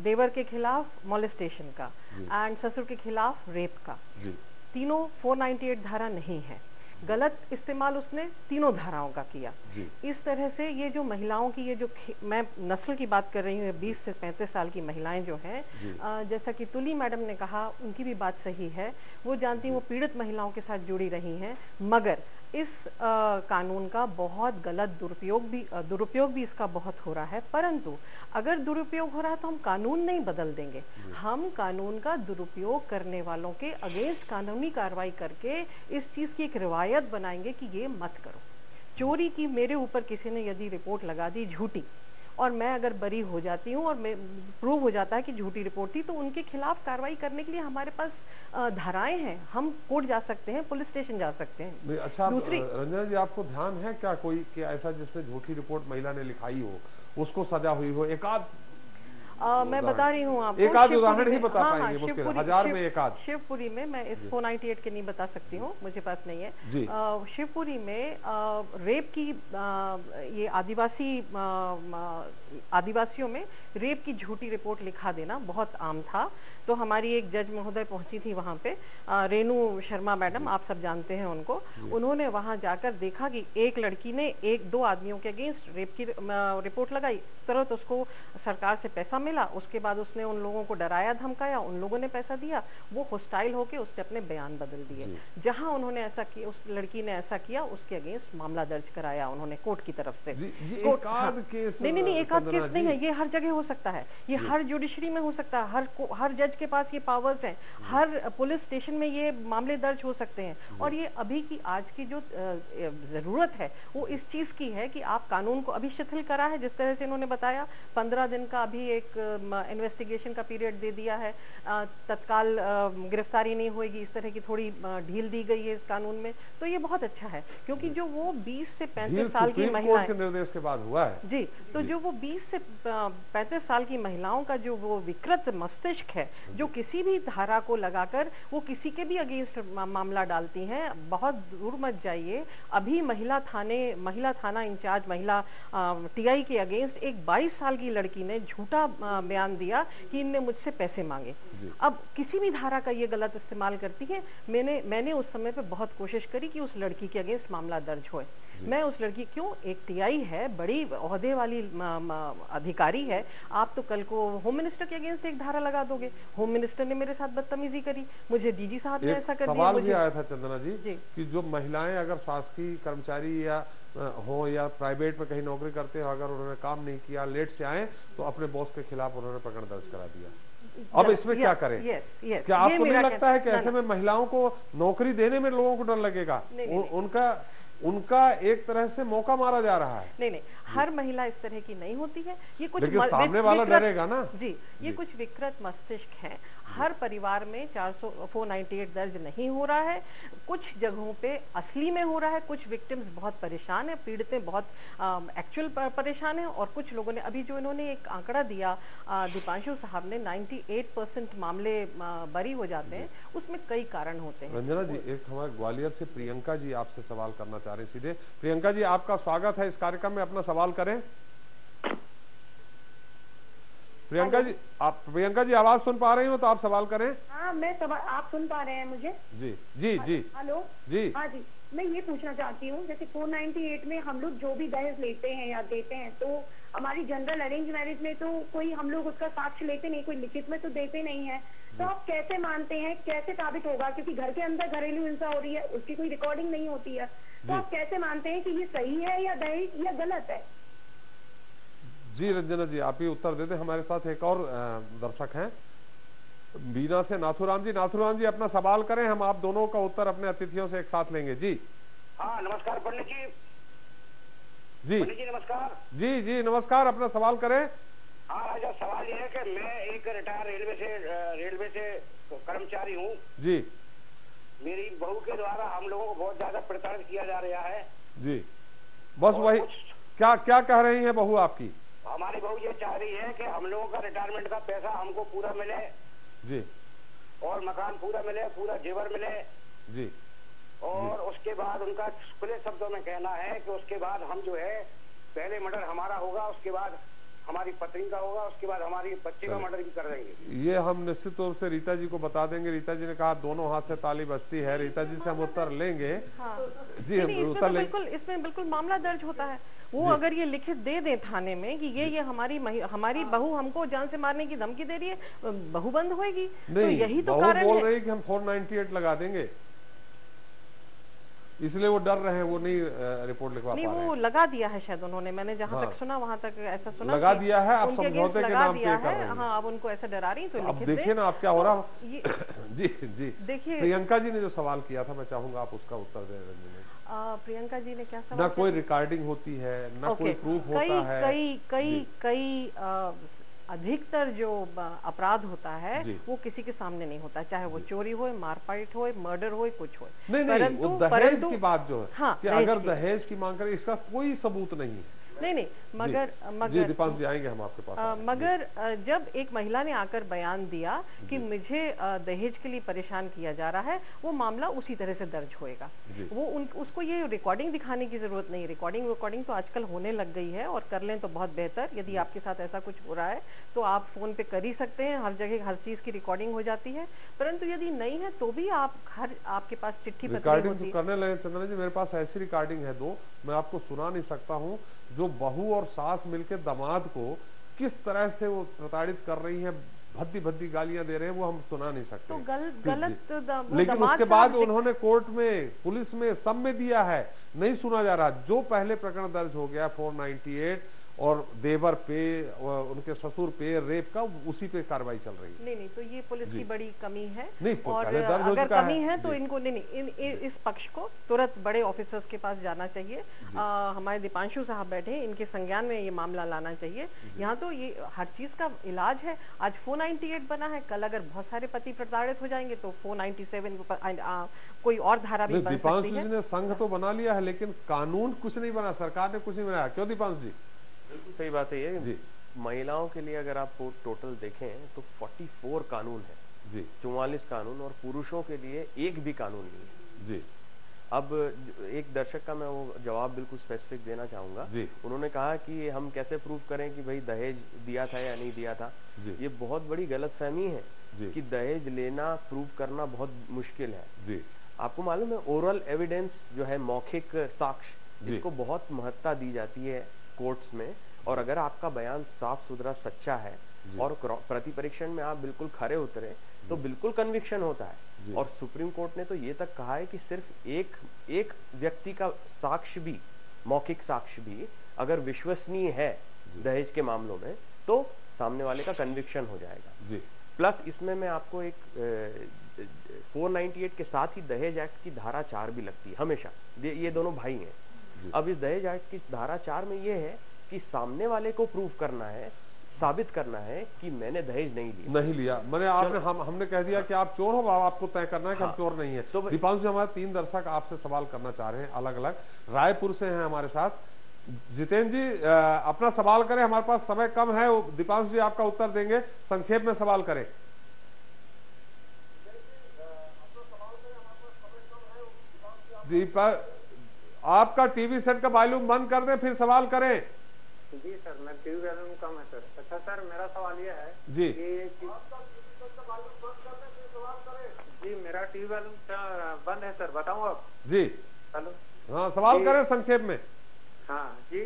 देवर के खिलाफ मोलेस्टेशन का, एंड ससुर के खिलाफ रेप का। तीनों 498 धारा नहीं है, गलत इस्तेमाल उसने तीनों धाराओं का किया। इस तरह से ये जो महिलाओं की, ये जो मैं नस्ल की बात कर रही हूँ, 20 से 35 साल की महिलाएं जो हैं, जैसा कि तुली मैडम ने कहा, उनकी भी बात सही है। वो जानती हैं, वो पीड़ित महिलाओं के साथ जुड़ी रही हैं, मगर इस कानून का बहुत गलत दुरुपयोग भी इसका बहुत हो रहा है। परंतु अगर दुरुपयोग हो रहा है तो हम कानून नहीं बदल देंगे, हम कानून का दुरुपयोग करने वालों के अगेंस्ट कानूनी कार्रवाई करके इस चीज की एक रिवायत बनाएंगे कि ये मत करो। चोरी की मेरे ऊपर किसी ने यदि रिपोर्ट लगा दी झूठी, और मैं अगर बरी हो जाती हूँ और मैं प्रूव हो जाता है कि झूठी रिपोर्ट थी, तो उनके खिलाफ कार्रवाई करने के लिए हमारे पास धाराएं हैं, हम कोर्ट जा सकते हैं, पुलिस स्टेशन जा सकते हैं। अच्छा, रंजना जी, आपको ध्यान है क्या कोई ऐसा जिसमें झूठी रिपोर्ट महिला ने लिखाई हो, उसको सजा हुई हो? एक आध मैं बता रही हूँ आपको, एक आध उदाहरण ही बता पाएंगे, मुश्किल 1000 में एक आध। शिवपुरी में, मैं इस 498 के नहीं बता सकती हूँ, मुझे पास नहीं है। शिवपुरी में रेप की, ये आदिवासियों में रेप की झूठी रिपोर्ट लिखा देना बहुत आम था। तो हमारी एक जज महोदय पहुंची थी वहां पे, रेणु शर्मा मैडम, आप सब जानते हैं उनको। उन्होंने वहां जाकर देखा कि एक लड़की ने 1-2 आदमियों के अगेंस्ट रेप की रिपोर्ट लगाई, तुरंत उसको सरकार से पैसा मिला, उसके बाद उसने उन लोगों को डराया धमकाया, उन लोगों ने पैसा दिया, वो हॉस्टाइल होके उसने अपने बयान बदल दिए। जहां उन्होंने ऐसा किया, उस लड़की ने ऐसा किया, उसके अगेंस्ट मामला दर्ज कराया उन्होंने कोर्ट की तरफ से। नहीं, एक आध केस नहीं है, ये हर जगह हो सकता है, ये हर जुडिशरी में हो सकता है, हर जज के पास ये पावर्स हैं, हर पुलिस स्टेशन में ये मामले दर्ज हो सकते हैं। और ये अभी की आज की जो जरूरत है वो इस चीज की है कि आप कानून को अभी शिथिल करा है, जिस तरह से इन्होंने बताया 15 दिन का अभी एक इन्वेस्टिगेशन का पीरियड दे दिया है, तत्काल गिरफ्तारी नहीं होगी, इस तरह की थोड़ी ढील दी गई है इस कानून में। तो ये बहुत अच्छा है, क्योंकि जो वो 20 से 35 साल की महिलाएं के निर्देश के बाद हुआ है जी, तो जो वो 20 से 35 साल की महिलाओं का जो वो विकृत मस्तिष्क है, जो किसी भी धारा को लगाकर वो किसी के भी अगेंस्ट मामला डालती हैं, बहुत दूर मत जाइए। अभी महिला थाना इंचार्ज महिला टीआई के अगेंस्ट एक 22 साल की लड़की ने झूठा बयान दिया कि इनने मुझसे पैसे मांगे। अब किसी भी धारा का ये गलत इस्तेमाल करती है। मैंने उस समय पे बहुत कोशिश करी कि उस लड़की के अगेंस्ट मामला दर्ज होए। मैं उस लड़की, क्यों, एक टीआई है, बड़ी ओहदे वाली अधिकारी है, आप तो कल को होम मिनिस्टर के अगेंस्ट एक धारा लगा दोगे। होम मिनिस्टर ने मेरे साथ बदतमीजी करी, मुझे डीजी साहब ने ऐसा कर दिया। सवाल भी आया था चंदना जी कि जो महिलाएं अगर शासकीय कर्मचारी या हो या प्राइवेट में कहीं नौकरी करते हो, अगर उन्होंने काम नहीं किया, लेट से आए, तो अपने बॉस के खिलाफ उन्होंने प्रकरण दर्ज करा दिया। अब इसमें क्या करें? क्या आपको नहीं लगता है कि ऐसे में महिलाओं को नौकरी देने में लोगों को डर लगेगा? उनका एक तरह से मौका मारा जा रहा है। नहीं, हर महिला इस तरह की नहीं होती है, ये कुछ सामने वाला डरेगा ना जी, ये कुछ विकृत मस्तिष्क है। हर परिवार में 498 दर्ज नहीं हो रहा है, कुछ जगहों पे असली में हो रहा है, कुछ विक्टिम्स बहुत परेशान है, पीड़ितें बहुत एक्चुअल परेशान है, और कुछ लोगों ने अभी जो इन्होंने एक आंकड़ा दिया दीपांशु साहब ने, 98% मामले बरी हो जाते हैं, उसमें कई कारण होते हैं। रंजना जी, एक हमारे ग्वालियर से प्रियंका जी आपसे सवाल करना चाह रहे हैं सीधे। प्रियंका जी, आपका स्वागत है इस कार्यक्रम में, अपना सवाल करें। प्रियंका जी आवाज सुन पा रही हो तो आप सवाल करें। हाँ, आप सुन पा रहे हैं मुझे? जी। हेलो जी। हाँ जी, मैं ये पूछना चाहती हूँ, जैसे 498 में हम लोग जो भी दहेज लेते हैं या देते हैं, तो हमारी जनरल अरेंज मैरिज में तो कोई हम लोग उसका साक्ष्य लेते नहीं, कोई लिखित में तो देते नहीं है, तो आप कैसे मानते हैं, कैसे साबित होगा? क्योंकि घर के अंदर घरेलू हिंसा हो रही है, उसकी कोई रिकॉर्डिंग नहीं होती है, तो आप कैसे मानते हैं कि ये सही है या दहेज या गलत है? जी रंजना जी, आप ही उत्तर देते। हमारे साथ एक और दर्शक हैं बीना से, नाथुराम जी। नाथुराम जी, अपना सवाल करें, हम आप दोनों का उत्तर अपने अतिथियों से एक साथ लेंगे। जी हाँ, नमस्कार पंडित जी। पंडित जी नमस्कार। जी नमस्कार, अपना सवाल करें। हाँ राजा, सवाल ये है कि मैं एक रिटायर रेलवे से कर्मचारी हूँ जी। मेरी बहू के द्वारा हम लोगों को बहुत ज्यादा प्रताड़ित किया जा रहा है जी। बस वही, क्या कह रही है बहू आपकी? हमारी बहू ये चाह रही है कि हम लोगों का रिटायरमेंट का पैसा हमको पूरा मिले जी, और मकान पूरा मिले, पूरा जेवर मिले जी, और उसके बाद उनका खुले शब्दों में कहना है कि उसके बाद हम जो है, पहले मर्डर हमारा होगा, उसके बाद हमारी पत्नी का होगा, उसके बाद हमारी बच्ची का मर्डर भी कर देंगे। ये हम निश्चित रूप से रीता जी को बता देंगे। रीता जी ने कहा दोनों हाथ से ताली बजती है। रीता जी से हम उत्तर लेंगे। हाँ। जी, हम उत्तर लेंगे। इसमें बिल्कुल मामला दर्ज होता है। वो अगर ये लिखित दे दें थाने में कि ये हमारी बहू हमको जान से मारने की धमकी दे रही है, बहू बंद होएगी। तो यही तो कारण है। बोल रही है कि हम 498 लगा देंगे, इसलिए वो डर रहे हैं, वो नहीं रिपोर्ट लिखवा पा रहे हैं। नहीं, वो लगा दिया है शायद उन्होंने, मैंने जहाँ तक सुना वहाँ तक ऐसा सुना लगा दिया है। आप समझौते के नाम पे कर रहे हैं। हाँ, अब उनको ऐसा डरा रही, तो अब देखिए ना आप क्या हो रहा। जी देखिए, प्रियंका जी ने जो सवाल किया था, मैं चाहूंगा आप उसका उत्तर दें रंजना। प्रियंका जी ने क्या सवाल? ना कोई रिकॉर्डिंग होती है, ना कोई प्रूफ होता है। कई अधिकतर जो अपराध होता है वो किसी के सामने नहीं होता, चाहे वो चोरी हो, मारपीट हो, मर्डर हो, कुछ हो। नहीं, वो दहेज की बात जो है कि अगर दहेज की मांग करें, इसका कोई सबूत नहीं है। नहीं मगर जी दीपांश जी आएंगे हम आपके पास। मगर जब एक महिला ने आकर बयान दिया कि मुझे दहेज के लिए परेशान किया जा रहा है, वो मामला उसी तरह से दर्ज होएगा। वो उसको ये रिकॉर्डिंग दिखाने की जरूरत नहीं। रिकॉर्डिंग तो आजकल होने लग गई है, और कर लें तो बहुत बेहतर। यदि आपके साथ ऐसा कुछ हो रहा है तो आप फोन पे कर ही सकते हैं, हर जगह हर चीज की रिकॉर्डिंग हो जाती है। परंतु यदि नहीं है तो भी आपके पास चिट्ठी पत्री होती है। करने लगे चंद्रन जी, मेरे पास ऐसी रिकॉर्डिंग है 2, मैं आपको सुना नहीं सकता हूँ, जो बहू और सास मिलकर दामाद को किस तरह से वो प्रताड़ित कर रही हैं, भद्दी भद्दी गालियां दे रहे हैं, वो हम सुना नहीं सकते। तो गलत लेकिन उसके बाद उन्होंने कोर्ट में, पुलिस में, सब में दिया है, नहीं सुना जा रहा। जो पहले प्रकरण दर्ज हो गया 498 और देवर पे, उनके ससुर पे रेप का, उसी पे कार्रवाई चल रही है। नहीं तो ये पुलिस की बड़ी कमी है। नहीं, और अगर कमी है तो इनको इस पक्ष को तुरंत बड़े ऑफिसर्स के पास जाना चाहिए। हमारे दीपांशु साहब बैठे, इनके संज्ञान में ये मामला लाना चाहिए। यहाँ तो ये हर चीज का इलाज है। आज 498 बना है, कल अगर बहुत सारे पति प्रताड़ित हो जाएंगे तो 497 कोई और धारा भी बन सकती है। दीपांशु जी ने संघ तो बना लिया है, लेकिन कानून कुछ नहीं बना, सरकार ने कुछ नहीं बनाया। क्यों दीपांशु जी? बिल्कुल सही बात है ये। महिलाओं के लिए अगर आप टोटल देखें तो 44 कानून है जी, 44 कानून, और पुरुषों के लिए एक भी कानून नहीं है जी। अब एक दर्शक का मैं वो जवाब बिल्कुल स्पेसिफिक देना चाहूंगा। उन्होंने कहा कि हम कैसे प्रूव करें कि भाई दहेज दिया था या नहीं दिया था। ये बहुत बड़ी गलतफहमी है कि दहेज लेना प्रूव करना बहुत मुश्किल है। आपको मालूम है ओरल एविडेंस जो है, मौखिक साक्ष्य, इसको बहुत महत्ता दी जाती है कोर्ट्स में। और अगर आपका बयान साफ सुथरा सच्चा है और प्रति परीक्षण में आप बिल्कुल खरे उतरे तो बिल्कुल कन्विक्शन होता है। और सुप्रीम कोर्ट ने तो ये तक कहा है कि सिर्फ एक व्यक्ति का साक्ष्य भी, मौखिक साक्ष्य भी अगर विश्वसनीय है दहेज के मामलों में, तो सामने वाले का कन्विक्शन हो जाएगा। प्लस इसमें मैं आपको एक 498 के साथ ही दहेज एक्ट की धारा 4 भी लगती है हमेशा। ये दोनों भाई हैं। अब इस दहेज एक्ट की धारा 4 में ये है कि सामने वाले को प्रूव करना है, साबित करना है कि मैंने दहेज नहीं लिया। मैंने हमने कह दिया कि आप चोर हो, आपको तय करना है कि हम चोर नहीं है। तो दीपांशु जी, हमारे 3 दर्शक आपसे सवाल करना चाह रहे हैं, अलग अलग रायपुर से हैं हमारे साथ। जितेंद्र जी अपना सवाल करें, हमारे पास समय कम है। दीपांशु जी आपका उत्तर देंगे, संक्षेप में सवाल करें। दीपक, आपका टीवी सेट का वॉल्यूम बंद कर दें, फिर सवाल करें। जी सर, मैं टीवी वॉल्यूम कम है सर। अच्छा सर, मेरा सवाल यह है जी कि जी मेरा टीवी वॉल्यूम बंद है सर, बताऊं अब? जी हेलो, हाँ सवाल करें संक्षेप में। हाँ जी,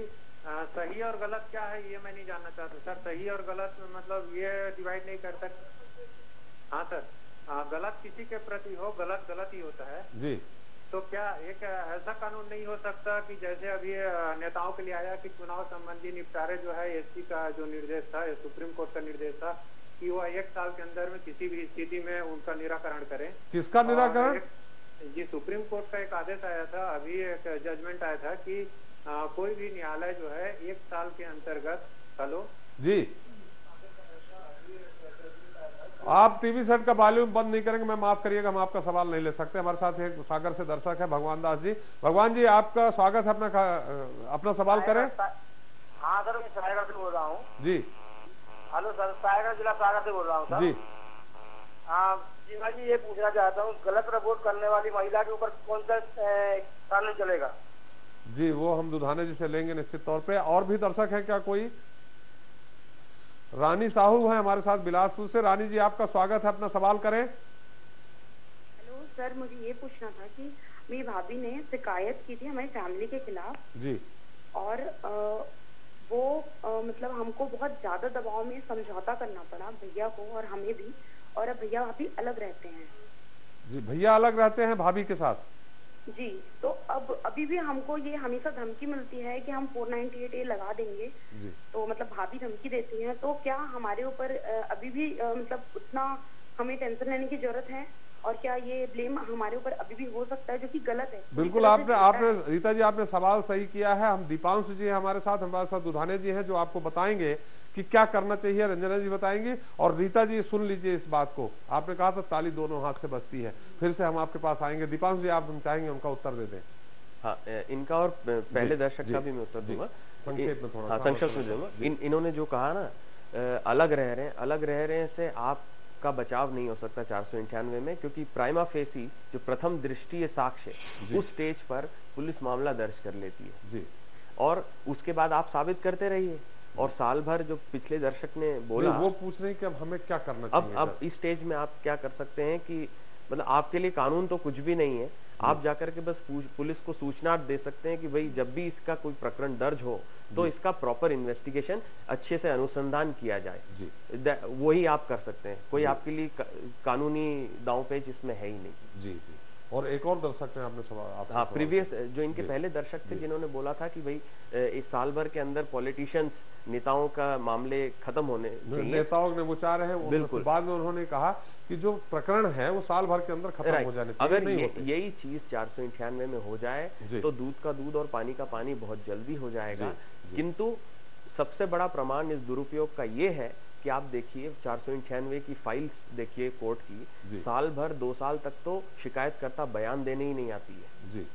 सही और गलत क्या है ये मैं नहीं जानना चाहता सर। सही और गलत मतलब ये डिवाइड नहीं कर सकते। हाँ सर, गलत किसी के प्रति हो, गलत गलत ही होता है जी। तो क्या एक ऐसा कानून नहीं हो सकता कि जैसे अभी नेताओं के लिए आया कि चुनाव संबंधी निपटारे जो है एसपी का जो निर्देश था, सुप्रीम कोर्ट का निर्देश था कि वह 1 साल के अंदर में किसी भी स्थिति में उनका निराकरण करें। किसका निराकरण? जी, सुप्रीम कोर्ट का एक आदेश आया था, अभी एक जजमेंट आया था कि कोई भी न्यायालय जो है 1 साल के अंतर्गत। हेलो जी, आप टीवी सेट का वॉल्यूम बंद नहीं करेंगे, मैं माफ करिएगा, हम आपका सवाल नहीं ले सकते। हमारे साथ एक सागर से दर्शक है भगवान दास जी। भगवान जी आपका स्वागत है, अपना सवाल करें। हाँ सर, मैं सागर से बोल रहा हूँ जी। हेलो सर, सागर जिला सागर से बोल रहा हूँ सर जी। हाँ जी, मैं जी ये पूछना चाहता हूँ, गलत रिपोर्ट करने वाली महिला के ऊपर कौन सा कानून चलेगा? जी वो हम दुधाने जी से लेंगे निश्चित तौर पे। और भी दर्शक है क्या कोई? रानी साहू है हमारे साथ बिलासपुर से। रानी जी आपका स्वागत है, अपना सवाल करें। हेलो सर, मुझे ये पूछना था कि मेरी भाभी ने शिकायत की थी हमारी फैमिली के खिलाफ जी, और वो मतलब हमको बहुत ज्यादा दबाव में समझौता करना पड़ा, भैया को और हमें भी, और अब भैया भाभी अलग रहते हैं। जी, भैया अलग रहते हैं भाभी के साथ जी। तो अब अभी भी हमको ये हमेशा धमकी मिलती है कि हम 498A लगा देंगे जी। तो मतलब भाभी धमकी देती हैं, तो क्या हमारे ऊपर अभी भी मतलब उतना हमें टेंशन लेने की जरूरत है? और क्या ये ब्लेम हमारे ऊपर अभी भी हो सकता है, जो कि गलत है? बिल्कुल, आपने रीता जी आपने सवाल सही किया है। हम दीपांशु जी हमारे साथ दुधाने जी हैं जो आपको बताएंगे कि क्या करना चाहिए। रंजना जी बताएंगी, और रीता जी सुन लीजिए इस बात को। आपने कहा था ताली दोनों हाथ से बजती है, फिर से हम आपके पास आएंगे। दीपांशु जी आप चाहेंगे उनका उत्तर दे दें। हाँ, इनका और पहले दर्शक का भी मैं उत्तर दूंगा, संक्षेप में थोड़ा। हाँ, संक्षेप में दूंगा। इन्होंने जो कहा ना, अलग रह रहे हैं से आपका बचाव नहीं हो सकता 498 में, क्योंकि प्राइमा फेसी जो प्रथम दृष्टीय साक्ष्य उस स्टेज पर पुलिस मामला दर्ज कर लेती है जी, और उसके बाद आप साबित करते रहिए। और साल भर जो पिछले दर्शक ने बोला, वो पूछ रहे हैं कि अब हमें क्या करना चाहिए। अब इस स्टेज में आप क्या कर सकते हैं कि मतलब आपके लिए कानून तो कुछ भी नहीं है, आप जाकर के बस पुलिस को सूचना दे सकते हैं कि भाई जब भी इसका कोई प्रकरण दर्ज हो तो इसका प्रॉपर इन्वेस्टिगेशन अच्छे से अनुसंधान किया जाए जी, वही आप कर सकते हैं। कोई आपके लिए कानूनी दांवपेच इसमें है ही नहीं जी जी। और एक और दर्शक ने आपने सवाल, हाँ, प्रीवियस जो इनके पहले दर्शक थे जिन्होंने बोला था कि भाई इस साल भर के अंदर पॉलिटिशियंस, नेताओं का मामले खत्म होने चाहिए, नेताओं ने वो चाह रहे हैं, बिल्कुल। बाद में उन्होंने कहा कि जो प्रकरण है वो साल भर के अंदर खत्म हो जाने चाहिए। अगर यही चीज 498 में हो जाए तो दूध का दूध और पानी का पानी बहुत जल्दी हो जाएगा। किंतु सबसे बड़ा प्रमाण इस दुरुपयोग का ये है कि आप देखिए 498 की फाइल्स देखिए कोर्ट की, साल भर 2 साल तक तो शिकायतकर्ता बयान देने ही नहीं आती है जी।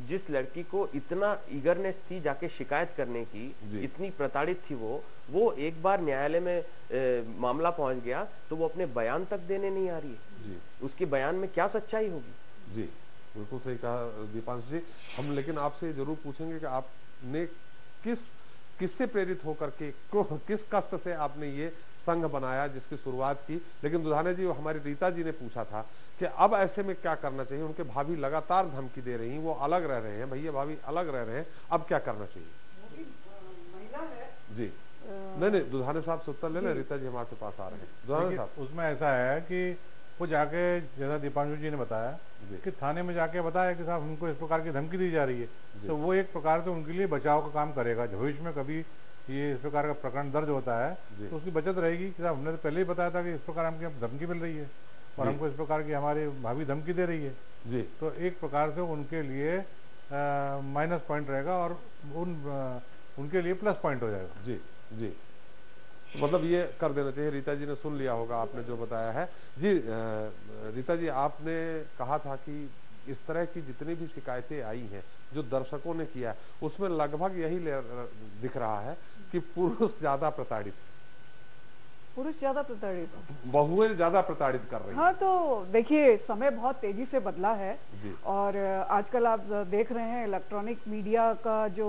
जिस लड़की को इतना ईगरनेस थी जाके शिकायत करने की, इतनी प्रताड़ित थी वो एक बार न्यायालय में मामला पहुंच गया तो वो अपने बयान तक देने नहीं आ रही है जी। उसके बयान में क्या सच्चाई होगी जी। बिल्कुल सही कहा दीपांशु जी। हम लेकिन आपसे जरूर पूछेंगे कि आपने किससे प्रेरित होकर के, किस कष्ट से आपने ये संघ बनाया जिसकी शुरुआत की। लेकिन दुधाने जी, हमारी रीता जी ने पूछा था कि अब ऐसे में क्या करना चाहिए। उनके भाभी लगातार धमकी दे रही हैं, वो अलग रह रहे हैं, भैया भाभी अलग रह रहे हैं, अब क्या करना चाहिए जी। नहीं, दुधाने साहब से उत्तर ले लें, रीता जी हमारे पास आ रहे हैं। दुधाने साहब, उसमें ऐसा है कि वो जाके, जैसा दीपांशु जी ने बताया कि थाने में जाके बताया कि साहब उनको इस प्रकार की धमकी दी जा रही है, तो वो एक प्रकार से उनके लिए बचाव का काम करेगा। भविष्य में कभी ये इस प्रकार का प्रकरण दर्ज होता है तो उसकी बचत रहेगी कि साहब हमने तो पहले ही बताया था कि इस प्रकार हमको धमकी मिल रही है और हमको इस प्रकार की हमारी भाभी धमकी दे रही है जी। तो एक प्रकार से उनके लिए माइनस पॉइंट रहेगा और उनके लिए प्लस पॉइंट हो जाएगा जी जी। मतलब ये कर देना चाहिए। रीता जी ने सुन लिया होगा आपने जो बताया है जी। रीता जी, आपने कहा था कि इस तरह की जितनी भी शिकायतें आई हैं जो दर्शकों ने किया, उसमें लगभग यही दिख रहा है कि पुरुष ज्यादा प्रताड़ित, बहुएं ज्यादा प्रताड़ित कर रही हैं। हाँ, तो देखिए समय बहुत तेजी से बदला है और आजकल आप देख रहे हैं इलेक्ट्रॉनिक मीडिया का जो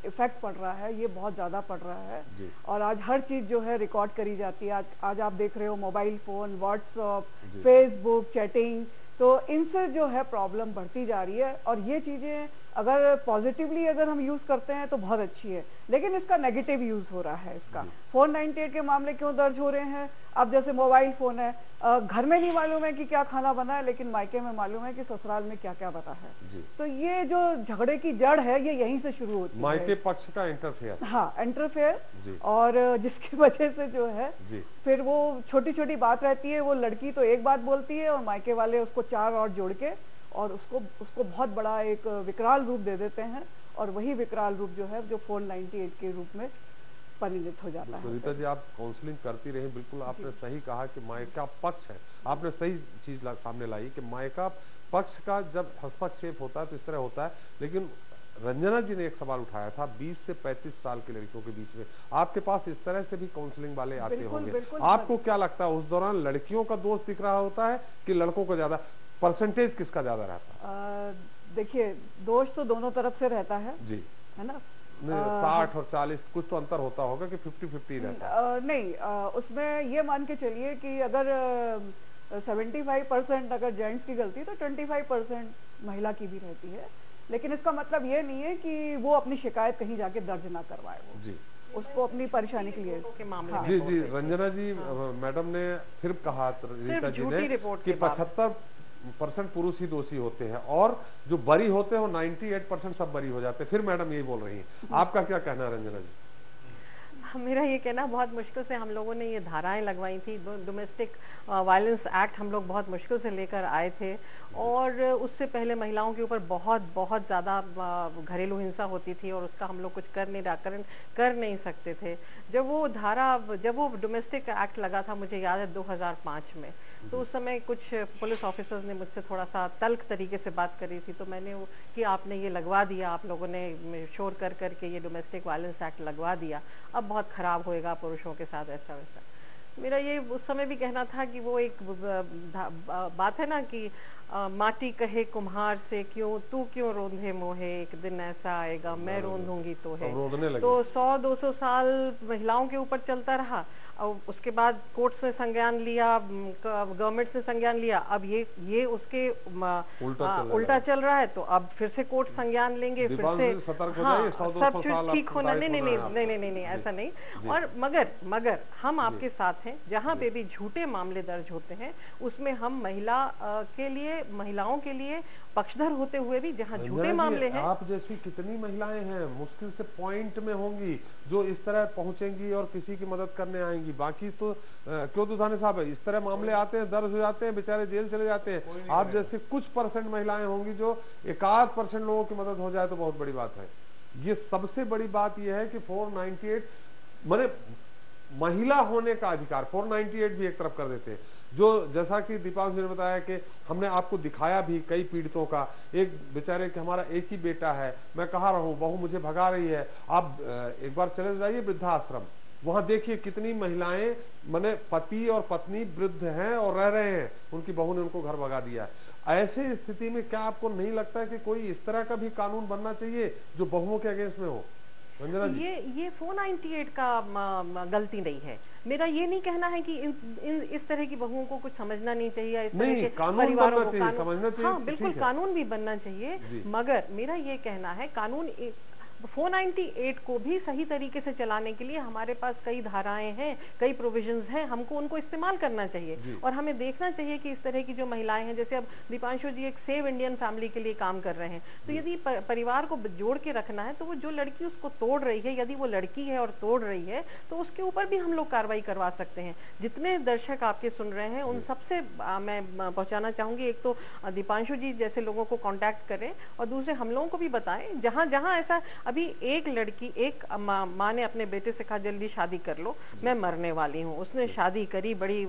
इफेक्ट पड़ रहा है ये बहुत ज्यादा पड़ रहा है और आज हर चीज जो है रिकॉर्ड करी जाती है। आज आप देख रहे हो mobile phone, WhatsApp, Facebook, chatting, तो इनसे जो है प्रॉब्लम बढ़ती जा रही है और ये चीजें अगर पॉजिटिवली अगर हम यूज करते हैं तो बहुत अच्छी है, लेकिन इसका नेगेटिव यूज हो रहा है। इसका 498 के मामले क्यों दर्ज हो रहे हैं? अब जैसे मोबाइल फोन है, घर में नहीं मालूम है कि क्या खाना बना है, लेकिन मायके में मालूम है कि ससुराल में क्या क्या बना है। तो ये जो झगड़े की जड़ है ये यहीं से शुरू होती है, मायके पक्ष का इंटरफेयर। हाँ, इंटरफेयर, और जिसकी वजह से जो है फिर वो छोटी छोटी बात रहती है, वो लड़की तो एक बात बोलती है और मायके वाले उसको 4 और जोड़ के और उसको बहुत बड़ा एक विकराल रूप दे देते हैं और वही विकराल रूप जो है जो 498 के रूप में परिणत हो जाता है। रीता जी, आप काउंसलिंग करती रही, बिल्कुल आपने सही कहा कि मायका पक्ष है। आपने सही चीज सामने लाई कि मायका पक्ष का जब हस्तक्षेप होता है तो इस तरह होता है। लेकिन रंजना जी ने एक सवाल उठाया था 20 से 35 साल के लड़कियों के बीच में, आपके पास इस तरह से भी काउंसलिंग वाले आते होंगे, आपको क्या लगता है उस दौरान लड़कियों का दोष दिख रहा होता है कि लड़कों का ज्यादा? परसेंटेज किसका ज्यादा रहता है? देखिए, दोष तो दोनों तरफ से रहता है जी, है ना। 60 और 40 कुछ तो अंतर होता होगा कि 50-50 रहता है? नहीं, उसमें ये मान के चलिए कि अगर 75% अगर जेंट्स की गलती तो 25% महिला की भी रहती है। लेकिन इसका मतलब ये नहीं है कि वो अपनी शिकायत कहीं जाके दर्ज ना करवाए, वो जी उसको अपनी परेशानी के लिए जी जी। रंजना जी, मैडम ने फिर कहा रीता जी ने कि 75% पुरुष ही दोषी होते हैं और जो बरी होते हैं वो 98% सब बरी हो जाते हैं। फिर मैडम यही बोल रही हैं, आपका क्या कहना है रंजना जी? मेरा ये कहना, बहुत मुश्किल से हम लोगों ने ये धाराएं लगवाई थी। डोमेस्टिक वायलेंस एक्ट हम लोग बहुत मुश्किल से लेकर आए थे और उससे पहले महिलाओं के ऊपर बहुत ज़्यादा घरेलू हिंसा होती थी और उसका हम लोग कुछ कर नहीं सकते थे। जब वो डोमेस्टिक एक्ट लगा था, मुझे याद है 2005 में, तो उस समय कुछ पुलिस ऑफिसर्स ने मुझसे थोड़ा सा तल्ख तरीके से बात करी थी, तो मैंने वो कि आपने ये लगवा दिया, आप लोगों ने शोर कर करके ये डोमेस्टिक वायलेंस एक्ट लगवा दिया, अब बहुत खराब होएगा पुरुषों के साथ, ऐसा वैसा। मेरा ये उस समय भी कहना था कि वो एक बात है ना कि माटी कहे कुम्हार से क्यों तू क्यों रोंधे मोहे, एक दिन ऐसा आएगा मैं रोंधूंगी तो है। तो 100-200 साल महिलाओं के ऊपर चलता रहा, और उसके बाद कोर्ट्स ने संज्ञान लिया, गवर्नमेंट ने संज्ञान लिया, अब ये उसके उल्टा चल रहा है, तो अब फिर से कोर्ट संज्ञान लेंगे, फिर से सब चीज ठीक होना। नहीं, ऐसा नहीं। और मगर हम आपके साथ हैं, जहाँ पे भी झूठे मामले दर्ज होते हैं उसमें हम महिलाओं के लिए पक्षधर होते हुए भी, जहाँ झूठे मामले हैं। आप जैसी कितनी महिलाएं हैं मुश्किल से पॉइंट में होंगी जो इस तरह पहुंचेंगी और किसी की मदद करने आएंगी, बाकी तो क्यों दुधाने साहब है, इस तरह मामले आते हैं, दर्ज हो जाते हैं, बेचारे जेल चले जाते हैं। आप जैसे कुछ % महिलाएं होंगी जो 1-8% लोगों की मदद हो जाए तो बहुत बड़ी बात है। ये सबसे बड़ी बात यह है कि 498 माने महिला होने का अधिकार, 498 भी एक तरफ कर देते हैं। जो जैसा कि दीपांशु ने बताया कि हमने आपको दिखाया भी कई पीड़ितों का, एक बेचारे कि हमारा एक ही बेटा है, मैं कहा रहा हूँ बहू मुझे भगा रही है, आप एक बार चले जाइए वृद्धाश्रम, वहां देखिए कितनी महिलाएं माने पति और पत्नी वृद्ध हैं और रह रहे हैं, उनकी बहू ने उनको घर भगा दिया। ऐसे स्थिति में क्या आपको नहीं लगता है कि कोई इस तरह का भी कानून बनना चाहिए जो बहुओं के अगेंस्ट में हो? रंजना जी, ये 498 का गलती नहीं है। मेरा ये नहीं कहना है कि इस तरह की बहुओं को कुछ समझना नहीं चाहिए, इस तरह के परिवारों को समझना चाहिए। हाँ बिल्कुल, कानून भी बनना चाहिए, मगर मेरा ये कहना है कानून 498 को भी सही तरीके से चलाने के लिए हमारे पास कई धाराएं हैं, कई प्रोविजंस हैं, हमको उनको इस्तेमाल करना चाहिए। और हमें देखना चाहिए कि इस तरह की जो महिलाएं हैं, जैसे अब दीपांशु जी एक सेव इंडियन फैमिली के लिए काम कर रहे हैं, तो यदि परिवार को जोड़ के रखना है तो वो जो लड़की उसको तोड़ रही है, यदि वो लड़की है और तोड़ रही है तो उसके ऊपर भी हम लोग कार्रवाई करवा सकते हैं। जितने दर्शक आपके सुन रहे हैं उन सबसे मैं पहुंचाना चाहूंगी, एक तो दीपांशु जी जैसे लोगों को कॉन्टैक्ट करें, और दूसरे हम लोगों को भी बताएं जहां जहां ऐसा अभी एक लड़की, एक माँ ने अपने बेटे से कहा जल्दी शादी कर लो, मैं मरने वाली हूँ, उसने शादी करी, बड़ी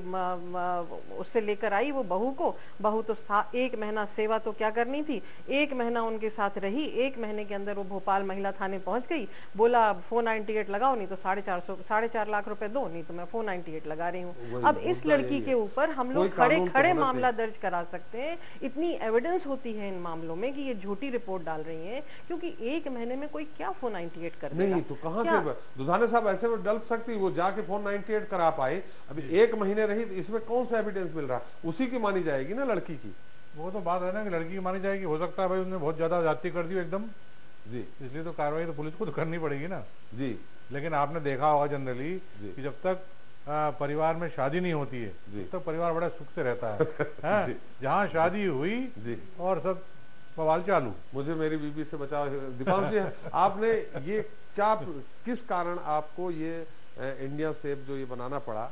उससे लेकर आई वो बहू को, बहू तो 1 महीना सेवा तो क्या करनी थी, 1 महीना उनके साथ रही, 1 महीने के अंदर वो भोपाल महिला थाने पहुंच गई, बोला 498 लगाओ, नहीं तो 4.5 लाख रुपए दो, नहीं तो मैं 498 लगा रही हूँ। अब इस लड़की के ऊपर हम लोग खड़े मामला दर्ज करा सकते हैं। इतनी एविडेंस होती है इन मामलों में कि ये झूठी रिपोर्ट डाल रही है, क्योंकि 1 महीने में कोई क्या 498 कर देगा? नहीं तो कहाँ से दुधाने साहब ऐसे में डल सकती, वो जाके 498 करा पाए, अभी 1 महीने रही, इसमें कौन सा एविडेंस मिल रहा? उसी की मानी जाएगी ना लड़की की। वो तो बात है ना कि लड़की की मानी जाएगी, हो सकता है भाई उन्होंने बहुत ज्यादा जाति कर दी एकदम जी, इसलिए तो कार्रवाई तो पुलिस को तो करनी पड़ेगी ना जी। लेकिन आपने देखा होगा जनरली कि जब तक परिवार में शादी नहीं होती है तब तक परिवार बड़ा सुख से रहता है, जहाँ शादी हुई और सब बवाल चालू। मुझे मेरी बीबी से बचाओ। दीपांशु जी, आपने ये क्या, किस कारण आपको ये इंडिया सेव जो ये बनाना पड़ा,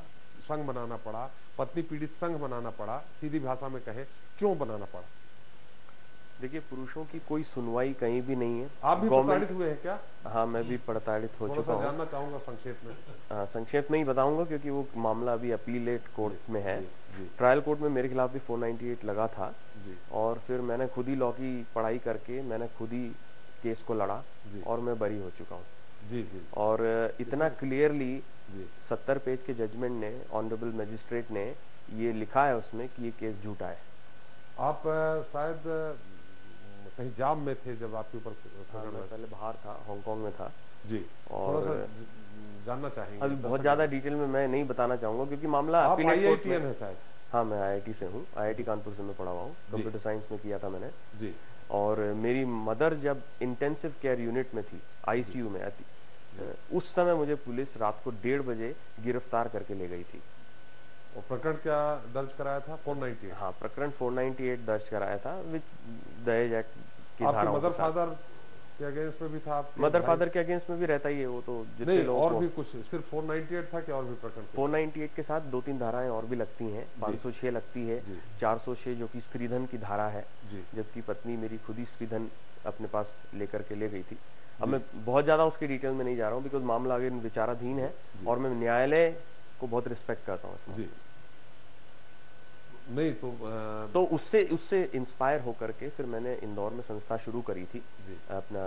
संघ बनाना पड़ा, पत्नी पीड़ित संघ बनाना पड़ा, सीधी भाषा में कहे क्यों बनाना पड़ा? देखिए, पुरुषों की कोई सुनवाई कहीं भी नहीं है। आप भी प्रताड़ित हुए हैं क्या? हाँ, मैं भी प्रताड़ित हो चुका हूँ। जानना चाहूंगा संक्षेप में। हाँ, संक्षेप में ही बताऊंगा क्योंकि वो मामला अभी अपीलेट कोर्ट में है। ट्रायल कोर्ट में मेरे खिलाफ भी 498 लगा था और फिर मैंने खुद ही लॉ की पढ़ाई करके मैंने खुद ही केस को लड़ा और मैं बरी हो चुका हूँ। और इतना क्लियरली 70 पेज के जजमेंट ने, ऑनरेबल मजिस्ट्रेट ने ये लिखा है उसमें कि ये केस झूठा है। आप शायद कहीं जाम में थे जब आपके ऊपर? हाँ, मैं पहले बाहर था, हांगकांग में था जी। और जानना चाहेंगे? अभी बहुत ज्यादा डिटेल में मैं नहीं बताना चाहूंगा क्योंकि मामला अपीलेट कोर्ट में है शायद। हाँ, मैं IIT से हूँ, IIT कानपुर से मैं पढ़ा हुआ हूँ, कंप्यूटर साइंस में किया था मैंने जी। और मेरी मदर जब इंटेंसिव केयर यूनिट में थी, ICU में, उस समय मुझे पुलिस रात को 1:30 बजे गिरफ्तार करके ले गई थी। और प्रकरण क्या दर्ज कराया था? 498। हाँ, प्रकरण 498 दर्ज कराया था विद दहेज एक्ट की धाराओं। मदर फादर के अगेंस्ट में भी था? मदर फादर के अगेंस्ट में भी रहता ही है वो तो। जितने लोग और भी कुछ, सिर्फ 498 था कि और भी प्रकरण? 498 के साथ 2-3 धाराएं और भी लगती हैं। 506 लगती है, 406 जो कि स्त्रीधन की धारा है, जबकि पत्नी मेरी खुद ही स्त्रीधन अपने पास लेकर के ले गई थी। अब मैं बहुत ज्यादा उसके डिटेल में नहीं जा रहा हूँ बिकॉज मामला आगे विचाराधीन है और मैं न्यायालय को बहुत रिस्पेक्ट करता हूँ। नहीं तो उससे इंस्पायर होकर के फिर मैंने इंदौर में संस्था शुरू करी थी, अपना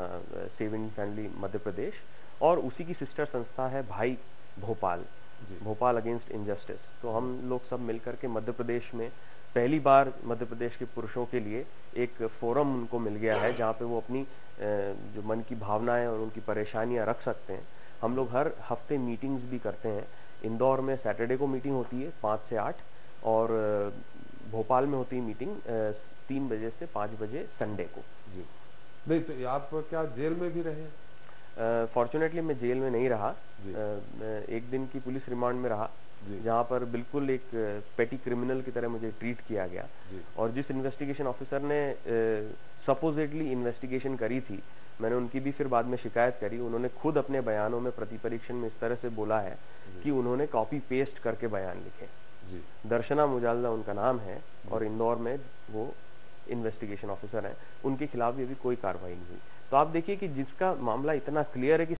सेविंग फैमिली मध्य प्रदेश, और उसी की सिस्टर संस्था है भाई भोपाल अगेंस्ट इनजस्टिस। तो हम लोग सब मिलकर के मध्य प्रदेश में पहली बार मध्य प्रदेश के पुरुषों के लिए एक फोरम उनको मिल गया है जहाँ पे वो अपनी जो मन की भावनाएं और उनकी परेशानियां रख सकते हैं। हम लोग हर हफ्ते मीटिंग्स भी करते हैं। इंदौर में सैटरडे को मीटिंग होती है 5 से 8, और भोपाल में होती है मीटिंग 3 बजे से 5 बजे संडे को। जी नहीं, तो आप क्या जेल में भी रहे? फॉर्चुनेटली मैं जेल में नहीं रहा, एक दिन की पुलिस रिमांड में रहा, जहाँ पर बिल्कुल एक पेटी क्रिमिनल की तरह मुझे ट्रीट किया गया। और जिस इन्वेस्टिगेशन ऑफिसर ने सपोजिटली इन्वेस्टिगेशन करी थी, मैंने उनकी भी फिर बाद में शिकायत करी। उन्होंने खुद अपने बयानों में प्रति परीक्षण में इस तरह से बोला है कि उन्होंने कॉपी पेस्ट करके बयान लिखे। दर्शना मुजाल्दा उनका नाम है, और इंदौर में वो इन्वेस्टिगेशन ऑफिसर हैं। उनके खिलाफ भी अभी कोई कार्रवाई नहीं हुई। तो आप देखिए कि जिसका मामला इतना क्लियर है कि